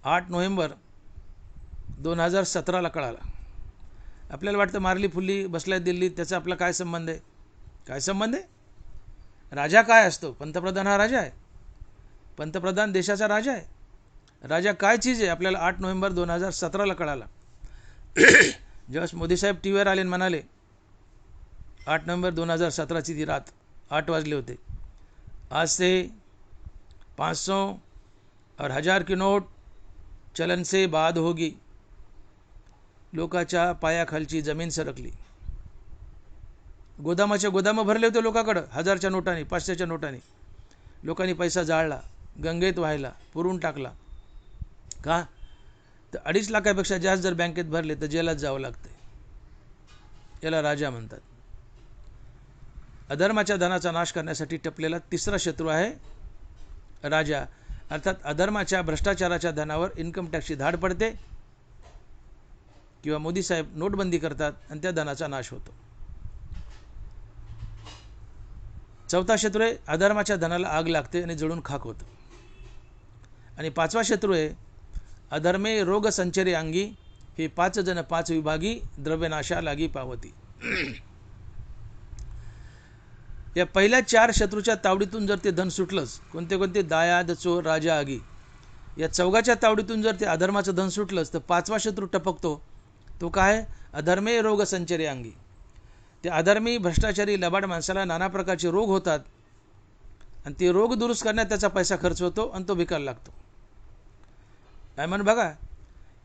8 नोव्हेंबर 2017ला कळाला. आपल्याला वाटतं मारली फुल्ली बसलाय दिल्लीत, त्याचा आपला काय संबंध आहे? काय संबंध आहे? राजा काय असतो? पंतप्रधान हा राजा आहे. पंतप्रधान देशाचा राजा आहे. राजा काय चीज आहे आपल्याला 8 नोव्हेंबर 2017ला कळाला. जेव्हा मोदी साहेब टी व्हीवर आले आणि म्हणाले 8 नोव्हेंबर 2017ची ती रात 8 वाजले होते, आज से 500 और 1000 की नोट चलन से बाद होगी. लोकाच्या पायाखालची जमीन सरकली. गोदामाचे गोदामं भरले होते लोकांकडं 1000च्या नोटांनी, 500च्या नोटांनी. लोकांनी पैसा जाळला, गंगेत व्हायला, पुरून टाकला. का? तर 2.5 लाखापेक्षा जास्त जर बँकेत भरले तर जेलात जावं लागते. याला राजा म्हणतात. अधर्माच्या धनाचा नाश करण्यासाठी टपलेला तिसरा शत्रू आहे राजा. अर्थात अधर्माच्या भ्रष्टाचाराच्या धनावर इन्कम टॅक्सची धाड पडते किंवा मोदी साहेब नोटबंदी करतात आणि त्या धनाचा नाश होतो. चौथा शत्रू आहे अधर्माच्या धनाला आग लागते आणि जळून खाक होतं. आणि 5वा शत्रू आहे अधर्मे रोग संचरे अंगी, हे 5 जण 5 विभागी, द्रव्यनाशा लागी पावती. या पहिल्या 4 शत्रूच्या तावडीतून जर ते धन सुटलंच, कोणते कोणते? दायाद चोर राजा आगी. या 4घाच्या तावडीतून जर ते अधर्माचं धन सुटलंच तर 5वा शत्रू टपकतो. तो काय? अधर्मे रोग संचरे अंगी. ते अधर्मी भ्रष्टाचारी लबाड माणसाला नाना प्रकारचे रोग होतात आणि ते रोग दुरुस्त करण्यात त्याचा पैसा खर्च होतो आणि तो भिकायला लागतो. काय म्हणून बघा,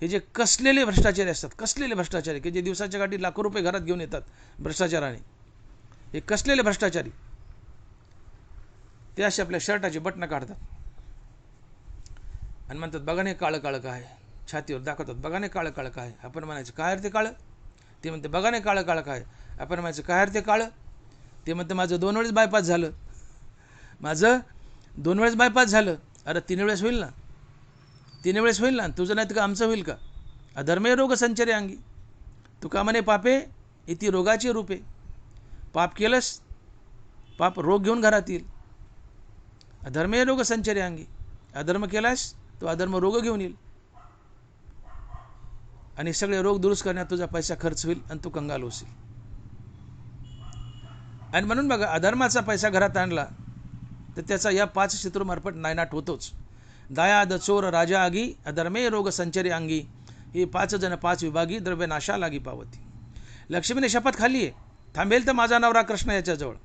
हे जे कसलेले भ्रष्टाचारी असतात, कसलेले भ्रष्टाचारी की जे दिवसाच्या गाठी लाखो रुपये घरात घेऊन येतात भ्रष्टाचाराने, हे कसलेले भ्रष्टाचारी ते असे आपल्या शर्टाची बटणं काढतात आणि म्हणतात बघा नाही काळं काळं काय, छातीवर दाखवतात बघा नाही काळं काळं काय. आपण म्हणायचं काय ते काळं? ते म्हणते बघा नाही काळं काळं काय. आपण म्हणायचं काय ते काळं? ते म्हणते माझं 2 वेळेस बायपास झालं, माझं 2 वेळेस बायपास झालं. अरे 3 वेळेस होईल ना, 3 वेळेस होईल ना, तुझं नाही तर का आमचं होईल का? अधर्मे रोग संचरे अंगी. तुका म्हणे पापे इति रोगाचे रूपे. पाप केलंस, पाप रोग घेऊन घरात येईल. अधर्मे रोग संचरे अंगी. अधर्म केलास तो अधर्म रोग घेऊन येईल आणि सगळे रोग दुरुस्त करण्यात तुझा पैसा खर्च होईल आणि तू कंगाल होशील. आणि म्हणून बघा, अधर्माचा पैसा घरात आणला तर त्याचा या 5 शत्रूमार्फत नायनाट होतोच. दायाद चोर राजा आगी, अधर्मे रोग संचरे अंगी, ही 5 जण 5 विभागी, द्रव्यनाशा लागी पावती. लक्ष्मीने शपथ खाल्ली आहे, थांबेल तर माझा नवरा कृष्ण याच्याजवळ,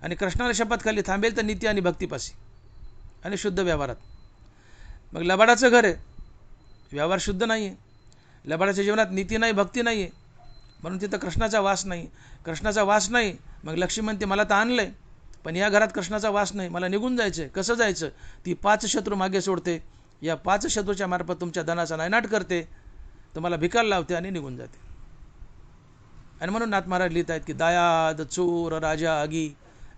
आणि कृष्णाने शपथ खाल्ली थांबेल तर नीती आणि भक्तीपाशी आणि शुद्ध व्यवहारात. मग लबाडाचं घर आहे, व्यवहार शुद्ध नाही आहे, लबाडाच्या जीवनात नीती नाही, भक्ती नाही आहे, म्हणून तिथं कृष्णाचा वास नाही. कृष्णाचा वास नाही, मग लक्ष्मी म्हणते मला तर आणलं आहे पण या घरात कृष्णाचा वास नाही, मला निघून जायचं आहे. कसं जायचं? ती 5 शत्रू मागे सोडते, या 5 शत्रूच्या मार्फत तुमच्या धनाचा नायनाट करते, तुम्हाला भिकायला लावते आणि निघून जाते. आणि म्हणून नाथ महाराज लिहित आहेत की दायाद चोर राजा आगी,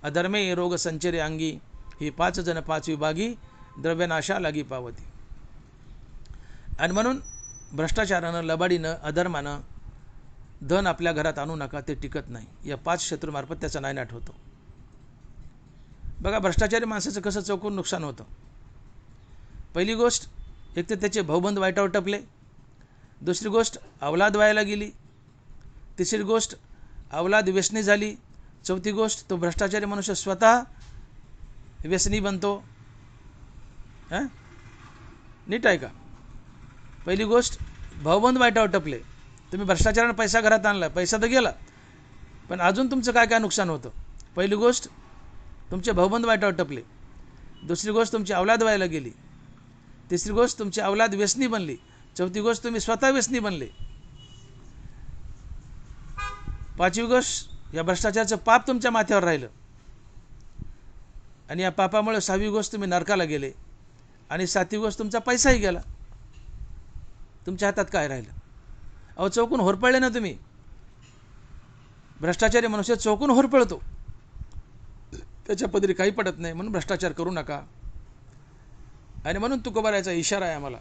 अधर्मे रोग संचरे अंगी, ही 5 जण 5 विभागी, द्रव्यनाशा लागी पावती. आणि म्हणून भ्रष्टाचारानं, लबाडीनं, अधर्मानं धन आपल्या घरात आणू नका, ते टिकत नाही। या 5 शत्रूमार्फत त्याचा नायनाट होतो। बघा, भ्रष्टाचारी माणसाचं कसं चौकून नुकसान होतं। पहिली गोष्ट, एक तर त्याचे भाऊबंद वाईटावर टपले, दुसरी गोष्ट अवलाद वायाला गेली, तिसरी गोष्ट अवलाद व्यसनी झाली, चौथी गोष्ट तो भ्रष्टाचारी मनुष्य स्वतः व्यसनी बनतो। हां, नीट आहे का? पहिली गोष्ट, भाऊबंद वाईटावर टपले, तुम्ही भ्रष्टाचाराने पैसा घरात आणला, पैसा तर गेला, पण अजून तुमचं काय काय नुकसान होतं। पहिली गोष्ट, तुमचे भाऊबंद वाईटावर टपले, दुसरी गोष्ट तुमची अवलाद व्हायला गेली, तिसरी गोष्ट तुमची अवलाद व्यसनी बनली, चौथी गोष्ट तुम्ही स्वतः व्यसनी बनले, पाचवी गोष्ट या भ्रष्टाचाराचं पाप तुमच्या माथ्यावर राहिलं, आणि या पापामुळे 6वी गोष्ट तुम्ही नरकाला गेले, आणि 7वी गोष्ट तुमचा पैसाही गेला। तुमच्या हातात काय राहिलं? अहो, चौकून होरपळले ना तुम्ही। भ्रष्टाचारी मनुष्य चौकून होरपळतो, त्याच्या पदरी काही पडत नाही, म्हणून भ्रष्टाचार करू नका। आणि म्हणून तुकोबाराचा इशारा आहे आम्हाला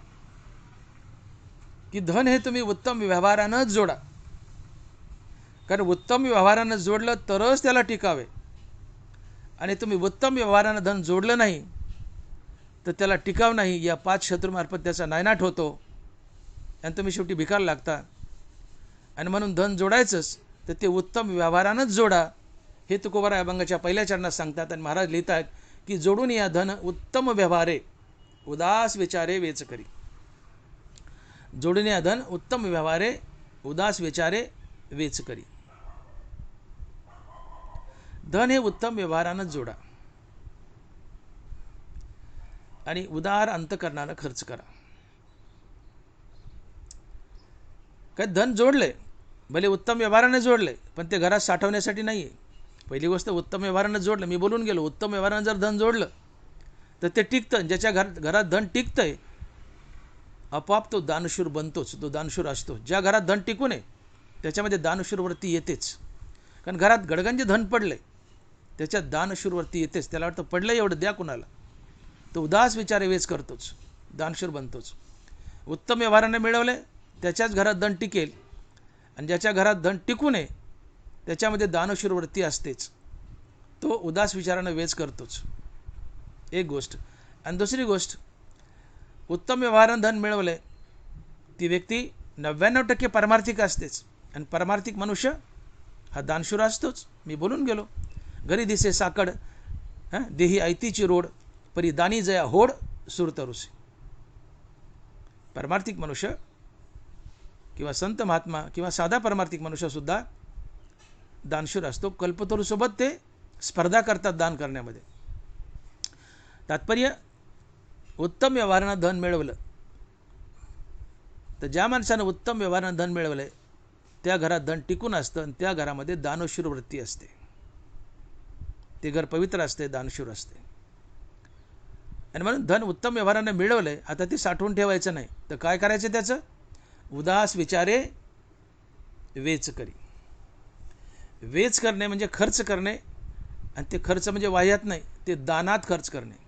की धन हे तुम्ही उत्तम व्यवहारानंच जोडा, कारण उत्तम व्यवहारानं जोडलं तरच त्याला टिकावे, आणि तुम्ही उत्तम व्यवहारानं धन जोडलं नाही तर त्याला टिकाव नाही। या 5 शत्रूमार्फत त्याचा नायनाट होतो आणि तुम्ही शेवटी भिकायला लागता। आणि म्हणून धन जोडायचंच तर ते उत्तम व्यवहारानंच जोडा, हे तुकोबाराय अभंगाच्या पहिल्या चरणात सांगतात। आणि महाराज लिहितात की जोडून या धन उत्तम व्यवहारे, उदास विचारे वेच करी। जोडून या धन उत्तम व्यवहारे, उदास विचारे वेच करी। धन हे उत्तम व्यवहारानंच जोडा आणि उदार अंतकरणानं खर्च करा। काय धन जोडले, भले उत्तम व्यवहाराने जोडले, पण ते घरात साठवण्यासाठी नाही आहे। पहिली गोष्ट, उत्तम व्यवहारानं जोडलं, मी बोलून गेलो, उत्तम व्यवहारानं जर धन जोडलं तर ते टिकतं। ज्याच्या घरात धन टिकतंय आपोआप तो दानशूर बनतोच, तो दानशूर असतो। ज्या घरात धन टिकू नये त्याच्यामध्ये दानशूर वरती येतेच, कारण घरात गडगंज धन पडले त्याच्यात दानशूर वरती येतेच। त्याला वाटतं पडलं एवढं द्या कुणाला, तो उदास विचारे वेच करतोच, दानशूर बनतोच। उत्तम व्यवहाराने मिळवले त्याच्याच घरात धन टिकेल, आणि ज्याच्या घरात धन टिकू नये त्याच्यामध्ये दानशूर वृत्ती असतेच, तो उदास विचारानं वेच करतोच, एक गोष्ट। आणि दुसरी गोष्ट, उत्तम व्यवहारानं धन मिळवले ती व्यक्ती 99% परमार्थिक असतेच, आणि परमार्थिक मनुष्य हा दानशूर असतोच। मी बोलून गेलो, घरी दिसे साकड, देही ऐतीची रोड, परी दानी जया होड सुरतरुसे। परमार्थिक मनुष्य किंवा संत महात्मा किंवा साधा परमार्थिक मनुष्यसुद्धा दानशूर असतो। कल्पतरूसोबत ते स्पर्धा करतात दान करण्यामध्ये। तात्पर्य, उत्तम व्यवहारानं धन मिळवलं तर ज्या माणसानं उत्तम व्यवहारानं धन मिळवलंय त्या घरात धन टिकून असतं, आणि त्या घरामध्ये दानशूर वृत्ती असते, ते घर पवित्र असते, दानशूर असते। आणि म्हणून धन उत्तम व्यवहारानं मिळवलंय, आता ते साठवून ठेवायचं नाही, तर काय करायचं त्याचं? उदास विचारे वेच करी। वेच करणे म्हणजे खर्च करणे, आणि ते खर्च म्हणजे वाह्यात नाही, ते दानात खर्च करणे।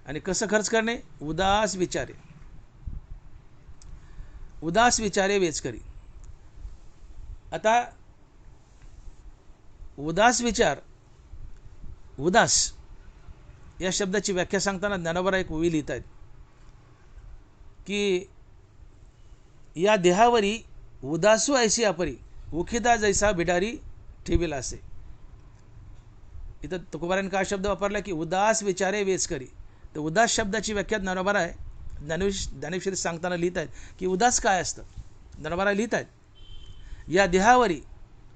आणि कसं खर्च करणे? उदास विचारे, उदास विचारे वेच करी। आता उदास विचार, उदास या शब्दाची व्याख्या सांगताना ज्ञानोबा एक ओवी लिहित आहेत की या देहावरी उदासू ऐसी अपरी, उखिदा जैसा बिडारी ठेविला असे। इथं तुकोबारांनी काय शब्द वापरला की उदास विचारे वेच करी। तर उदास शब्दाची व्याख्या ज्ञानोबा ज्ञानेश्वरी सांगताना लिहित आहेत की उदास काय असतं। ज्ञानोबा लिहित आहेत, या देहावरी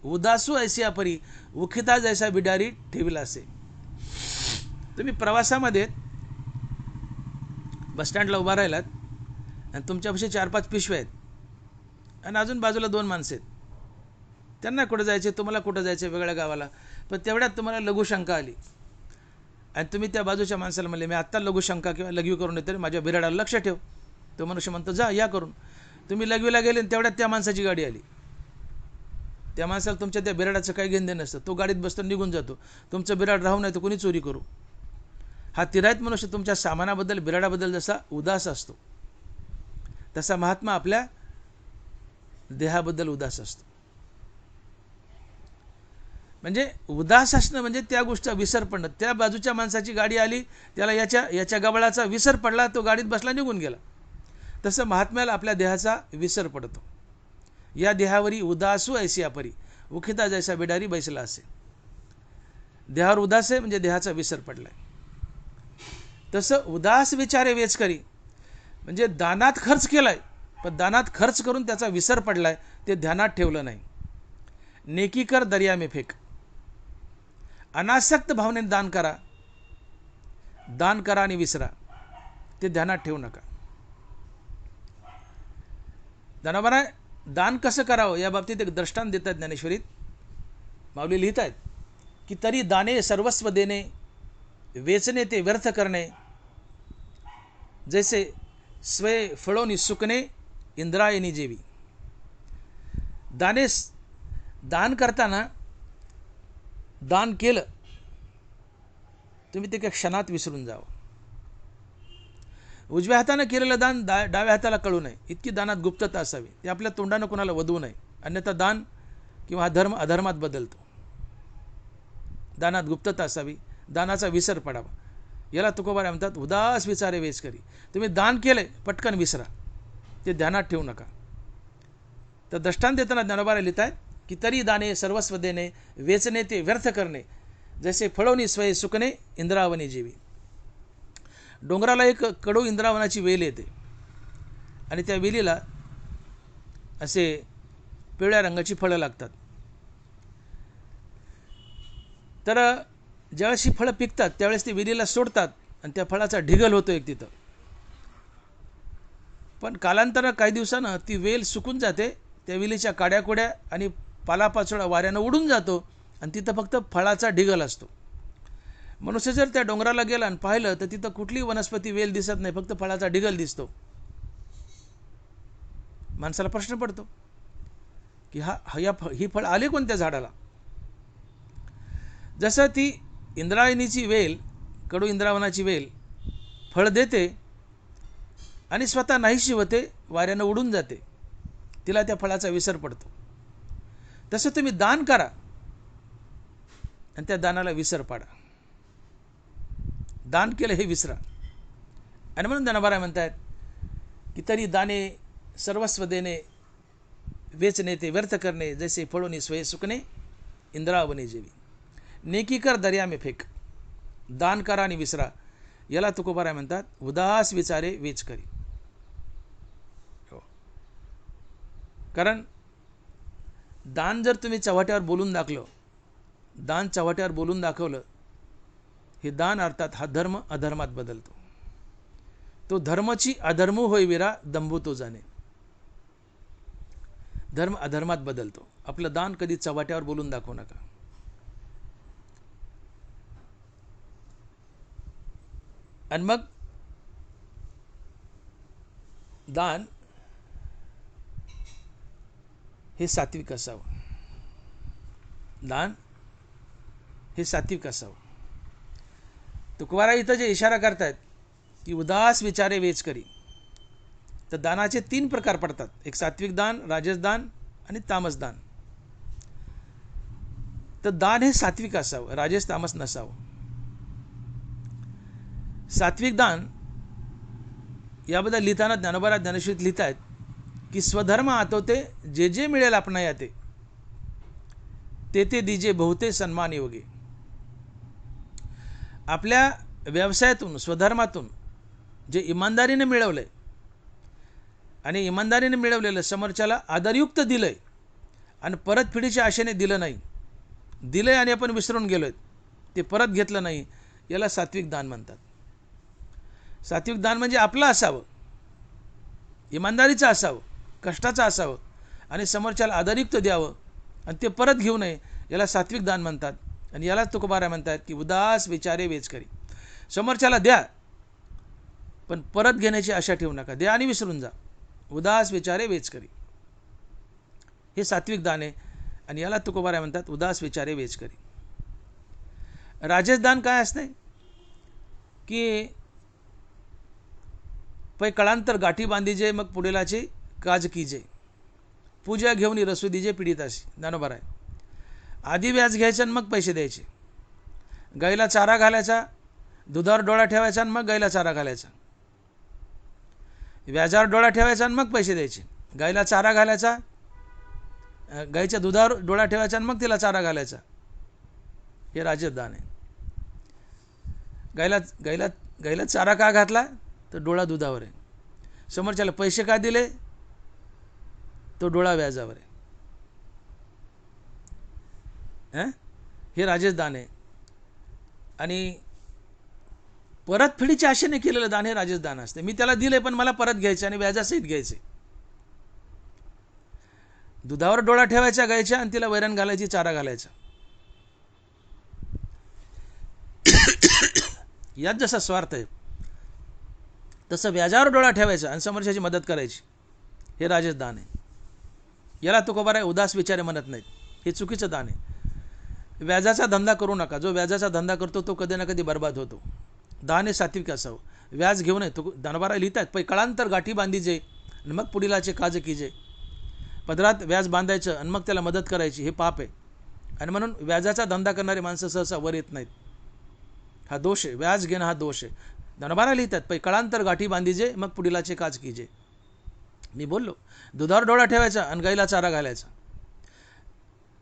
उदासू ऐसी अपरी, उखिदा जैसा बिडारी ठेविला असे। तुम्ही प्रवासामध्ये बसस्टँडला उभा राहिलात आणि तुमच्यापाशी 4-5 पिशव्या आहेत, आणि अजून बाजूला 2 माणसं आहेत, त्यांना कुठं जायचे, तुम्हाला कुठं जायचं वेगळ्या गावाला, पण तेवढ्यात तुम्हाला लघुशंका आली आणि तुम्ही त्या बाजूच्या माणसाला म्हणले मी आत्ता लघुशंका किंवा लघवी करून येतो, माझ्या बिराडाला लक्ष ठेव। तो मनुष्य म्हणतो जा या करून। तुम्ही लघवीला गेले आणि तेवढ्यात त्या माणसाची गाडी आली, त्या माणसाला तुमच्या त्या बिराडाचं काही घेणं देणं नसतं, तो गाडीत बसतो निघून जातो, तुमचं बिराड राहू नाही तर कोणी चोरी करू। हा तिरायत मनुष्य तुमच्या सामानाबद्दल बिराडाबद्दल जसा उदास असतो तसा महात्मा आपल्या देहाबद्दल उदास असतो. म्हणजे उदास असणं म्हणजे त्या गोष्टीचा विसर पडणं. त्या बाजूच्या माणसाची गाडी आली, त्याला याच्या गबाळाचा विसर पडला, तो गाडीत बसला, निघून गेला. तसं महात्म्याला आपल्या देहाचा विसर पडतो. या देहावरी उदासू ऐसी आपरी, उखिता जैसा बिडारी बैसला असे. देहावर उदास आहे म्हणजे देहाचा विसर पडलाय. तसं उदास विचारे वेच करी म्हणजे दानात खर्च केलाय, पण दानात खर्च करून त्याचा विसर पडलाय, ते ध्यानात ठेवलं नाही. नेकी कर दर्या में फेक, अनासक्त भावनेने दान करा. दान करा आणि विसरा, ते ध्यानात ठेवू नका. दानवाना दान कसं करावं या बाबतीत एक दृष्टांत देतात ज्ञानेश्वरीत. माऊली लिहित आहेत की तरी दाने सर्वस्व देणे, वेचणे ते व्यर्थ करणे, जैसे स्वय फळोनी सुकणे, इंद्रायणी जेवी. दान करताना दान केलं तुम्ही ते काही क्षणात विसरून जावं. उजव्या हाताने केलेलं दान डाव्या हाताला कळू नये, इतकी दानात गुप्तता असावी. ते आपल्या तोंडानं कोणाला वधवू नये, अन्यथा दान किंवा धर्म अधर्मात बदलतो. दानात गुप्तता असावी, दानाचा विसर पडावा. याला तुकोबाराय म्हणतात उदास विचारे वेच करी. तुम्ही दान केले पटकन विसरा, ते ध्यानात ठेवू नका. तर दृष्टांत देताना ज्ञानोबाराय लिहित आहेत की तरी दाने सर्वस्व देणे, वेचणे ते व्यर्थ करणे, जसे फळवणी स्वय सुकणे, इंद्रावनी जीवी. डोंगराला एक कडू इंद्रावनाची वेल येते आणि त्या वेलीला असे पिवळ्या रंगाची फळं लागतात. तर ज्यावेळेस ही फळं पिकतात त्यावेळेस ती वेलीला सोडतात आणि त्या फळाचा ढिगल होतो एक तिथं. पण कालांतरानं काही दिवसानं ती वेल सुकून जाते, त्या वेलीच्या काड्याकोड्या आणि पालापाचोळा वाऱ्यानं उडून जातो आणि तिथं फक्त फळाचा ढिगल असतो. मनुष्य जर त्या डोंगराला गेला आणि पाहिलं तर तिथं कुठली वनस्पती वेल दिसत नाही, फक्त फळाचा ढिगल दिसतो. माणसाला प्रश्न पडतो की ही फळ आले कोणत्या झाडाला. जसं ती इंद्रायणीची वेल, कडू इंद्रावनाची वेल फळ देते आणि स्वतः नाहीशी होते, वाऱ्यानं उडून जाते, तिला त्या फळाचा विसर पडतो. तसं तुम्ही दान करा आणि त्या दानाला विसर पाडा. दान केलं हे विसरा. आणि म्हणून ज्ञानोबाराय म्हणतात की तरी दाने सर्वस्व देणे, वेचणे ते व्यर्थ करणे, जैसे फळोनी स्वय सुकणे, इंद्रावनी जेवी. नेकी कर दर्या में फेक, दान करा आणि विसरा. याला तुकोबाराय म्हणतात उदास विचारे वेच करी. कारण दान जर तुम्ही चव्हाट्यावर बोलून दाखवलं, दान चव्हाट्यावर बोलून दाखवलं, हे दान अर्थात हा धर्म अधर्मात बदलतो. तो धर्मची अधर्मू होय विरा, दंभू तो जाणे. धर्म अधर्मात बदलतो. आपलं दान कधी चव्हाट्यावर बोलून दाखवू नका. आणि मग दान हे सात्विक असावं. दान हे सात्विक असावं. तुकोबाराय इथं जे इशारा करतायत की उदास विचारे वेच करी, तर दानाचे 3 प्रकार पडतात. एक सात्विक दान, राजस दान आणि तामस दान. तर दान हे सात्विक असावं, राजस तामस नसावं. सात्विक दान याबद्दल लिहिताना ज्ञानोबाराय ज्ञानेश्वरीत लिहित आहेत की स्वधर्म आतोते, जे जे मिळेल आपणा याते, ते ते दीजे बहुते सन्मान योगे. आपल्या व्यवसायातून, स्वधर्मातून जे इमानदारीने मिळवलंय आणि इमानदारीने मिळवलेलं समोरच्याला आदरयुक्त दिलंय आणि परतफेडीच्या आशेने दिलं नाही, दिलंय आणि आपण विसरून गेलोय, ते परत घेतलं नाही, याला सात्विक दान म्हणतात. सात्विक दान म्हणजे आपलं असावं, इमानदारीचं असावं, कष्टाचं असावं आणि समोरच्याला आदरयुक्त द्यावं आणि ते परत घेऊ नये, याला सात्विक दान म्हणतात. आणि याला तुकोबाराय म्हणतात की उदास विचारे वेच करी. समोरच्याला द्या पण परत घेण्याची आशा ठेवू नका, द्या आणि विसरून जा. उदास विचारे वेच करी हे सात्विक दान आहे आणि याला तुकोबाराय म्हणतात उदास विचारे वेच करी. राजस दान काय असते की पै कळांतर गाठी बांधीजे मग पुढेलाची काज कीजे. पूजा घेऊन रसू दीजे पीडिताशी. ज्ञानोबा आहे. आधी व्याज घ्यायचं आणि मग पैसे द्यायचे. गाईला चारा घालायचा, दुधावर डोळा ठेवायचा आणि मग गाईला चारा घालायचा. व्याजावर डोळा ठेवायचा आणि मग पैसे द्यायचे. गाईला चारा घालायचा, गाईच्या दुधावर डोळा ठेवायचा आणि मग तिला चारा घालायचा. हे राजदान आहे. गाईला गाईला गाईला चारा का घातला तर डोळा दुधावर आहे. समोरच्याला पैसे का दिले तो डोळा व्याजावर आहे. हे राजेश दान आहे. आणि परतफेडीच्या आशेने केलेलं दान हे राजेश दान असते. मी त्याला दिले पण मला परत घ्यायचे आणि व्याजासहित घ्यायचे. दुधावर डोळा ठेवायचा गायच्या आणि तिला वैरण घालायची, चारा घालायचा. यात जसा स्वार्थ आहे तसं व्याजावर डोळा ठेवायचा आणि समोरच्याची मदत करायची. हे राजेश दान आहे. याला तुकोबा आहे उदास विचारे म्हणत नाहीत. हे चुकीचं दान आहे. व्याजाचा धंदा करू नका. जो व्याजाचा धंदा करतो तो कधी ना कधी बर्बाद होतो. दान हे सात्विक असावं. व्याज घेऊ नये. तो दानबारा लिहितात पै कळांतर गाठी बांधीजे आणि मग पुढीलाचे काज कीजे. पदरात व्याज बांधायचं आणि मग त्याला मदत करायची हे पाप आहे. आणि म्हणून व्याजाचा धंदा करणारी माणसं सहसा वर येत नाहीत. हा दोष आहे. व्याज घेणं हा दोष आहे. दानबारा लिहितात पै कळांतर गाठी बांधीजे मग पुढीलाचे काज कीजे. मी बोललो दुधावर डोळा ठेवायचा आणि गाईला चारा घालायचा.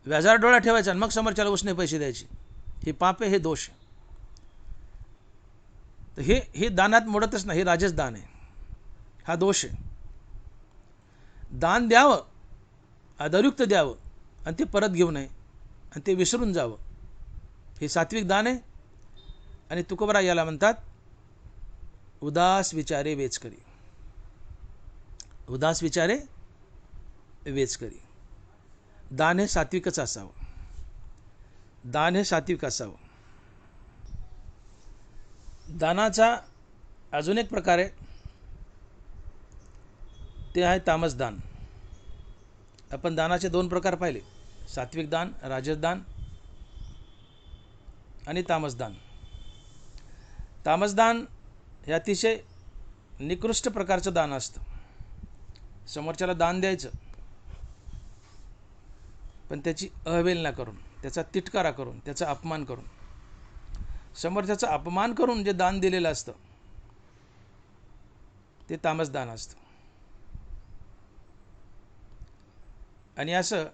व्याजावर डोळा ठेवायचा आणि मग समोरच्याला उसने पैसे द्यायचे. हे पाप आहे, हे दोष आहे. तर हे दानात मोडतच नाही. हे राजेश दान आहे. हा दोष आहे. दान द्यावं, आदरयुक्त द्यावं आणि ते परत घेऊ नये आणि ते विसरून जावं. हे सात्विक दान आहे. आणि तुकोबरा याला म्हणतात उदास विचारे वेचकरी. उदास विचारे वेचकरी. दान हे सात्विकच असावं. दान हे सात्विक असावं. दानाचा अजून एक प्रकार आहे, ते आहे तामस दान. आपण दानाचे दोन प्रकार पाहिले, सात्विक दान, राजस दान आणि तामस दान. तामस दान हे अतिशय निकृष्ट प्रकारचं दान असतं. समोरच्याला दान द्यायचं पण त्याची अवहेलना करून, त्याचा तिटकारा करून, त्याचा अपमान करून, समोरच्याचा अपमान करून जे दान दिलेलं असतं ते तामस दान असतं. आणि असं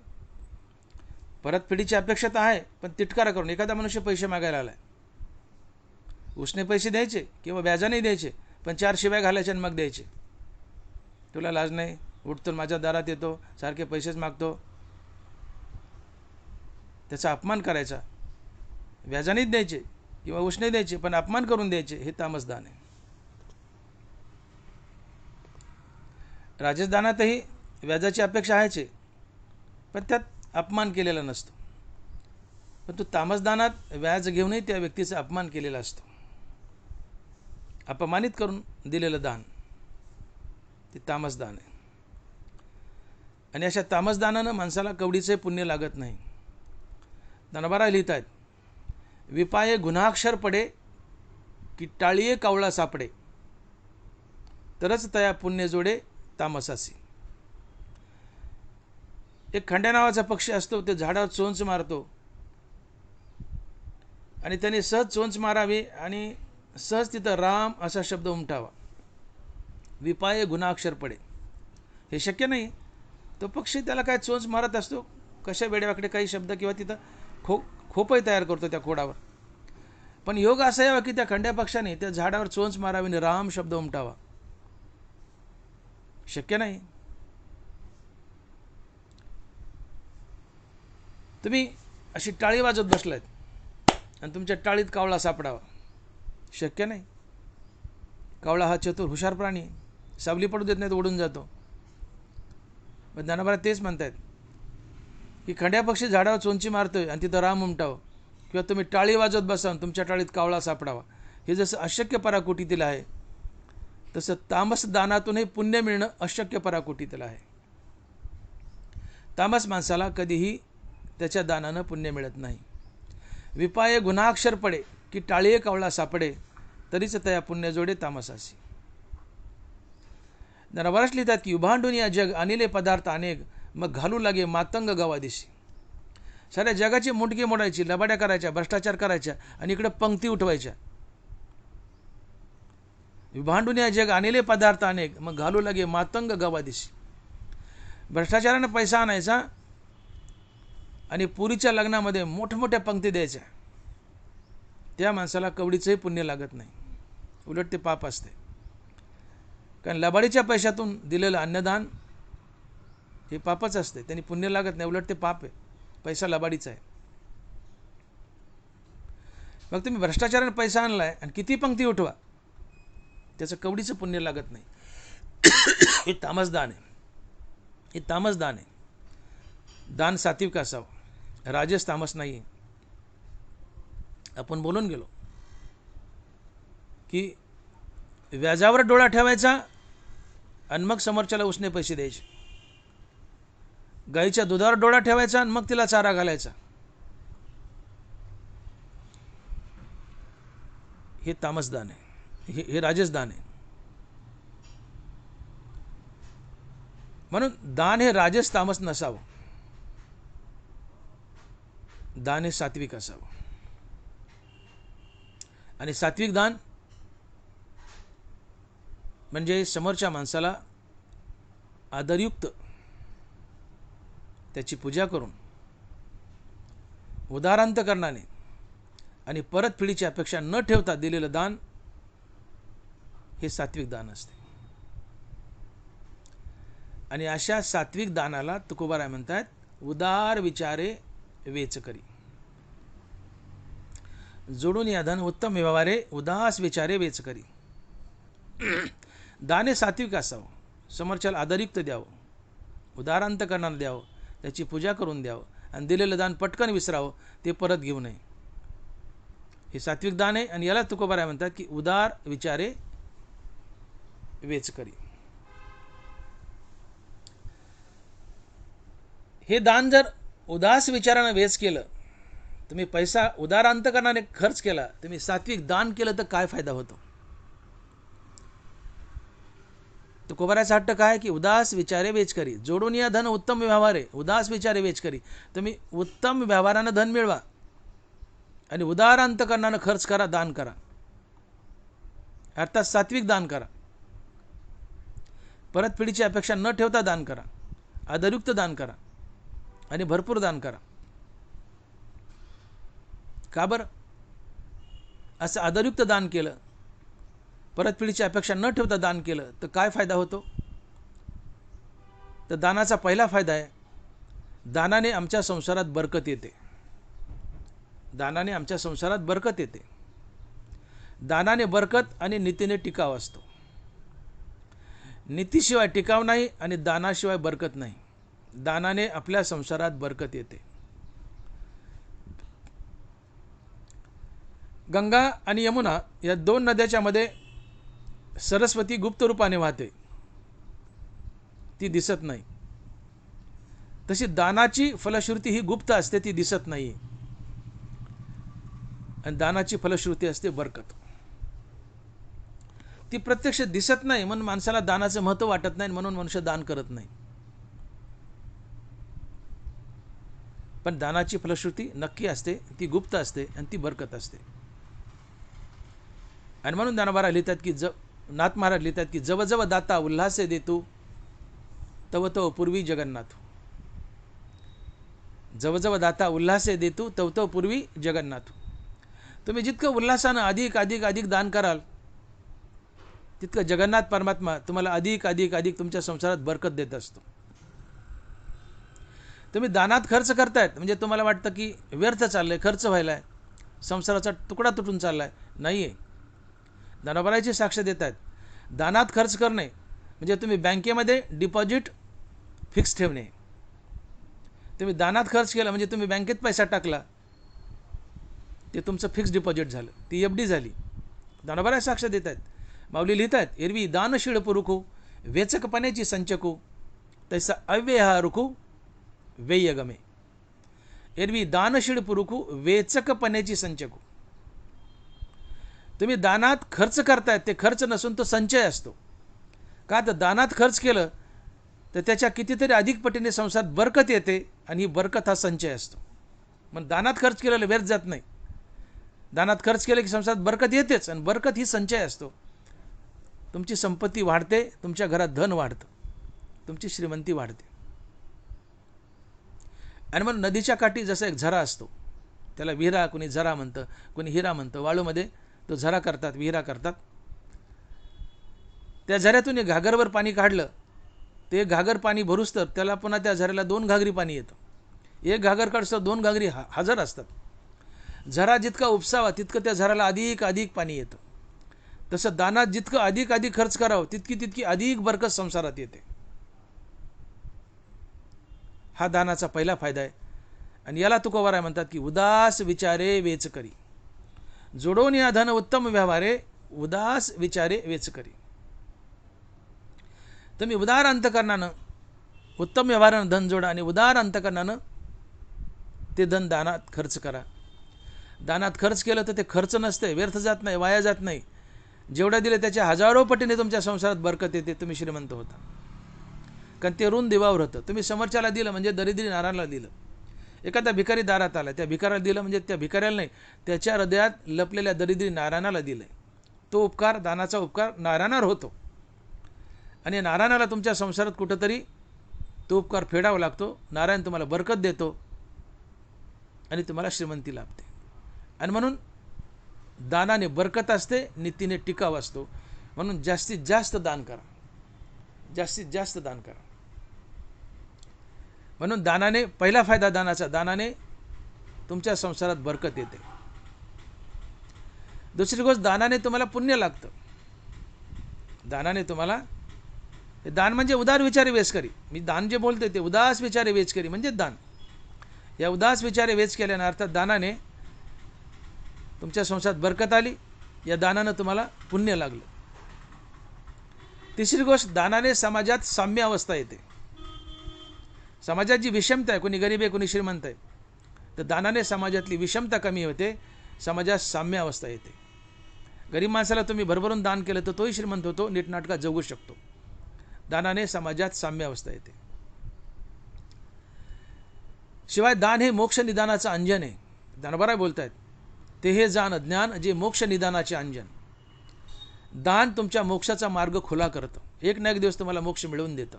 परतफेडीची अपेक्षता आहे पण तिटकारा करून, एखादा मनुष्य पैसे मागायला आलाय, उसने पैसे द्यायचे किंवा व्याजाने द्यायचे पण 4 शिव्या घालायचे आणि मग द्यायचे. तुला लाज नाही, उठतो माझ्या दारात येतो, सारखे पैसेच मागतो. त्याचा अपमान करायचा. व्याजानेच द्यायचे किंवा उसने द्यायचे पण अपमान करून द्यायचे. हे तामसदान आहे. राजसदानातही व्याजाची अपेक्षा आहेच पण त्यात अपमान केलेला नसतो. पण तो तामसदानात व्याज घेऊनही त्या व्यक्तीचा अपमान केलेला असतो. अपमानित करून दिलेलं दान ते तामसदान आहे. आणि अशा तामसदानानं माणसाला कवडीचे पुण्य लागत नाही. दानबारा लिहित आहेत, विपाये गुन्हाक्षर पडे की टाळीये कावळा सापडे, तरच तया पुण्य जोडे तामसासी. एक खंड्या नावाचा पक्षी असतो, ते झाडावर चोंच मारतो आणि त्याने सहज चोंच मारावी आणि सहज तिथं राम असा शब्द उमटावा. विपाये गुन्हाक्षर पडे, हे शक्य नाही. तो पक्षी त्याला काय चोंच मारत असतो, कशा वेड्यावाकडे काही शब्द किंवा तिथं खोपही तयार करतो त्या खोडावर. पण योग असा यावा की त्या खंड्या पक्षाने त्या झाडावर चोंच मारावी आणि राम शब्द उमटावा. शक्य नाही. तुम्ही अशी टाळी वाजत बसलात आणि तुमच्या टाळीत कावळा सापडावा, शक्य नाही. कावळा हा चतुर हुशार प्राणी आहे, सावली पडू देत नाही तो उडून जातो. पण ज्ञानोबा तेच म्हणतात की खंड्या पक्षी झाडावर चोंची मारतोय आणि तिथं राम उमटावं, किंवा तुम्ही टाळी वाजवत बसावून तुमच्या टाळीत कावळा सापडावा. हे जसं अशक्य पराकोटीतील आहे तसं तामस दानातूनही पुण्य मिळणं अशक्य पराकोटीतील आहे. तामस माणसाला कधीही त्याच्या दानानं पुण्य मिळत नाही. विपाये गुन्हाक्षर पडे की टाळीये कावळा सापडे, तरीच तया पुण्य जोडे तामसासी. नरवरस लिहितात की उभांडून या जग अनिले पदार्थ अनेक मग घालू लागे मातंग गवादिशी. साऱ्या जगाची मुंडकी मोडायची, लबाड्या करायच्या, भ्रष्टाचार करायच्या आणि इकडे पंक्ती उठवायच्या. विभांडून या जग अनिले पदार्थ अनेक मग घालू लागे मातंग गवादिशी. भ्रष्टाचारानं पैसा आणायचा आणि पुरीच्या लग्नामध्ये मोठमोठ्या पंक्ती द्यायच्या. त्या माणसाला कवडीचंही पुण्य लागत नाही, उलट ते पाप असते. कारण लबाडीच्या पैशातून दिलेलं अन्नदान हे पापच असते, त्यांनी पुण्य लागत नाही, उलट ते पाप आहे. पैसा लबाडीचा आहे. मग तुम्ही भ्रष्टाचाराने पैसा आणलाय आणि किती पंक्ती उठवा, त्याचं कवडीचं पुण्य लागत नाही. हे तामसदान आहे, हे तामसदान आहे. दान सात्विक असावं, राजस तामस नाही आहे. आपण बोलून गेलो की व्याजावर डोळा ठेवायचा आणि मग समोरच्याला उसने पैसे द्यायचे. गाईच्या दुधावर डोळा ठेवायचा आणि मग तिला चारा घालायचा. हे तामसदान आहे, हे राजसदान आहे. म्हणून दान हे राजस तामस नसावं, दान हे सात्विक असावं. आणि सात्विक दान म्हणजे समोरच्या माणसाला आदरयुक्त त्याची पूजा करून उदारांतकरणाने आणि परतफेडीची अपेक्षा न ठेवता दिलेलं दान हे सात्विक दान असते. आणि अशा सात्विक दानाला तुकोबाराय म्हणतात उदार विचारे वेच करी. जोडून या धन उत्तम व्यवहारे उदास विचारे वेच करी. दाने सात्विक असावं, समोरच्याला आदरयुक्त द्यावं, उदारांतकरणाला द्यावं, त्याची पूजा करून द्यावं आणि दिलेलं दान पटकन विसरावं, ते परत घेऊ नये. हे सात्विक दान आहे आणि याला तुकोबाराय म्हणतात की उदार विचारे वेच करी. हे दान जर उदास विचारानं वेच केलं, तुम्ही पैसा उदारांतकरणाने खर्च केला, तुम्ही सात्विक दान केलं, तर काय फायदा होतो? तुकोबारायचा हट्ट काय की उदास विचारे वेच करी. जोडून या धन उत्तम व्यवहारे उदास विचारे वेच करी. तुम्ही उत्तम व्यवहारानं धन मिळवा आणि उदारांतकरणानं खर्च करा, दान करा, अर्थात सात्विक दान करा. परतफेडीची अपेक्षा न ठेवता दान करा, आदरयुक्त दान करा आणि भरपूर दान करा. का बरं? असं आदरयुक्त दान केलं, परतफेडीची अपेक्षा न ठेवता दान केलं, तर काय फायदा होतो? तर दानाचा पहिला फायदा आहे, दानाने आमच्या संसारात बरकत येते. दानाने आमच्या संसारात बरकत येते. दानाने बरकत आणि नीतीने टिकाव असतो. नीतीशिवाय टिकाव नाही आणि दानाशिवाय बरकत नाही. दानाने आपल्या संसारात बरकत येते. गंगा आणि यमुना या दोन नद्याच्या मध्ये सरस्वती गुप्त रूपाने वाहते, ती दिसत नाही. तशी दानाची फलश्रुती ही गुप्त असते, ती दिसत नाही. आणि दानाची फलश्रुती असते बरकत. ती प्रत्यक्ष दिसत नाही म्हणून माणसाला दानाचं महत्त्व वाटत नाही, म्हणून मनुष्य दान करत नाही. पण दानाची फलश्रुती नक्की असते, ती गुप्त असते आणि ती बरकत असते. आणि म्हणून ज्ञानोबा लिहितात की नाथ महाराज लिहितात की जव जव दाता उल्हासे देतो तव तव पूर्वी जगन्नाथ. जव जव दाता उल्हासे देतो तव तव पूर्वी जगन्नाथ. तुम्ही जितकं उल्हासानं अधिक अधिक अधिक दान कराल, तितकं जगन्नाथ परमात्मा तुम्हाला अधिक अधिक अधिक तुमच्या संसारात बरकत देत असतो. तुम्ही दानात खर्च करतायत म्हणजे तुम्हाला वाटतं की व्यर्थ चाललंय, खर्च व्हायलाय, संसाराचा तुकडा तुटून चाललाय. नाही आहे. ज्ञानोबारायची साक्ष देत आहेत. दानात खर्च करणे म्हणजे तुम्ही बँकेमध्ये डिपॉझिट फिक्स ठेवणे. तुम्ही दानात खर्च केला म्हणजे तुम्ही बँकेत पैसा टाकला, ते तुमचं फिक्स डिपॉझिट झालं, ती FD झाली. ज्ञानोबाराय साक्ष देत आहेत. माऊली लिहित आहेत एरवी दानशीळ पुरुखू वेचकपणाची संचकू तैसा अव्यय रुखू वेय गमे. एरवी दानशीळ पुरुखू वेचकपणाची संचकू. तुम्ही दानात खर्च करतायत, ते खर्च नसून तो संचय असतो. का तर दानात खर्च केलं तर त्याच्या कितीतरी अधिक पटीने संसारात बरकत येते आणि ही बरकत हा संचय असतो. मग दानात खर्च केलेलं व्यर्थ जात नाही. दानात खर्च केलं की संसारात बरकत येतेच आणि बरकत ही संचय असतो. तुमची संपत्ती वाढते, तुमच्या घरात धन वाढतं, तुमची श्रीमंती वाढते. आणि मग नदीच्या काठी जसा एक झरा असतो, त्याला विहिरा, कोणी झरा म्हणतं, कोणी हिरा म्हणतं. वाळूमध्ये तो झरा करतात, विहिरा करतात. त्या झऱ्यातून एक घागरभर पाणी काढलं, ते घागर पाणी भरूस तर त्याला पुन्हा त्या झऱ्याला 2 घागरी पाणी येतं. एक घागर काढतो 2 घागरी हजर असतात. झरा जितका उपसावा तितकं त्या झऱ्याला अधिक पाणी येतं. तसं दानात जितकं अधिक खर्च करावं तितकी अधिक बरकत संसारात येते. हा दानाचा पहिला फायदा आहे. आणि याला तुकोबाराय म्हणतात की उदास विचारे वेच करी. जोडून या धन उत्तम व्यवहारे, उदास विचारे वेच करी. तुम्ही उदार अंतकरणानं उत्तम व्यवहारानं धन जोडा आणि उदार अंतकरणानं ते धन दानात खर्च करा. दानात खर्च केलं तर ते खर्च नसते, व्यर्थ जात नाही, वाया जात नाही. जेवढं दिलं त्याच्या हजारो पटीने तुमच्या संसारात बरकत येते, तुम्ही श्रीमंत होता. कारण ते ऋण दिवावर होतं. तुम्ही समोरच्याला दिलं म्हणजे दरिद्री नारायणाला दिलं. एखादा भिकारी दारात आला, त्या भिकाऱ्याला दिलं म्हणजे त्या भिकाऱ्याला नाही, त्याच्या हृदयात लपलेल्या दरिद्री नारायणाला दिलं. तो उपकार, दानाचा उपकार नारायणावर होतो. आणि नारायणाला तुमच्या संसारात कुठंतरी तो उपकार फेडावा लागतो. नारायण तुम्हाला बरकत देतो आणि तुम्हाला श्रीमंती लाभते. आणि म्हणून दानाने बरकत असते, नीतीने टिकाव असतो. म्हणून जास्तीत जास्त दान करा, जास्तीत जास्त दान करा. म्हणून दानाने पहिला फायदा दानाचा, दानाने तुमच्या संसारात बरकत येते. दुसरी गोष्ट, दानाने तुम्हाला पुण्य लागतं. दानाने तुम्हाला, दान म्हणजे उदार विचारे वेच करी. मी दान जे बोलते ते उदास विचारे वेच करी म्हणजे दान. या उदास विचारे वेच केल्यानं अर्थात दानाने तुमच्या संसारात बरकत आली, या दानानं तुम्हाला पुण्य लागलं. तिसरी गोष्ट, दानाने समाजात साम्य अवस्था येते. समाजात जी विषमता आहे, कोणी गरीब आहे कोणी श्रीमंत आहे, तर दानाने समाजातली विषमता कमी होते, समाजात साम्य अवस्था येते. गरीब माणसाला तुम्ही भरभरून दान केलं तर तोही श्रीमंत होतो, नीटनाटका जगू शकतो. दानाने समाजात साम्य अवस्था येते. शिवाय दान हे मोक्ष निदानाचं अंजन आहे. दानबारा बोलतायत, ते हे जाण ज्ञान जे मोक्ष निदानाचे अंजन. दान तुमच्या मोक्षाचा मार्ग खुला करतं, एक ना एक दिवस तुम्हाला मोक्ष मिळवून देतं.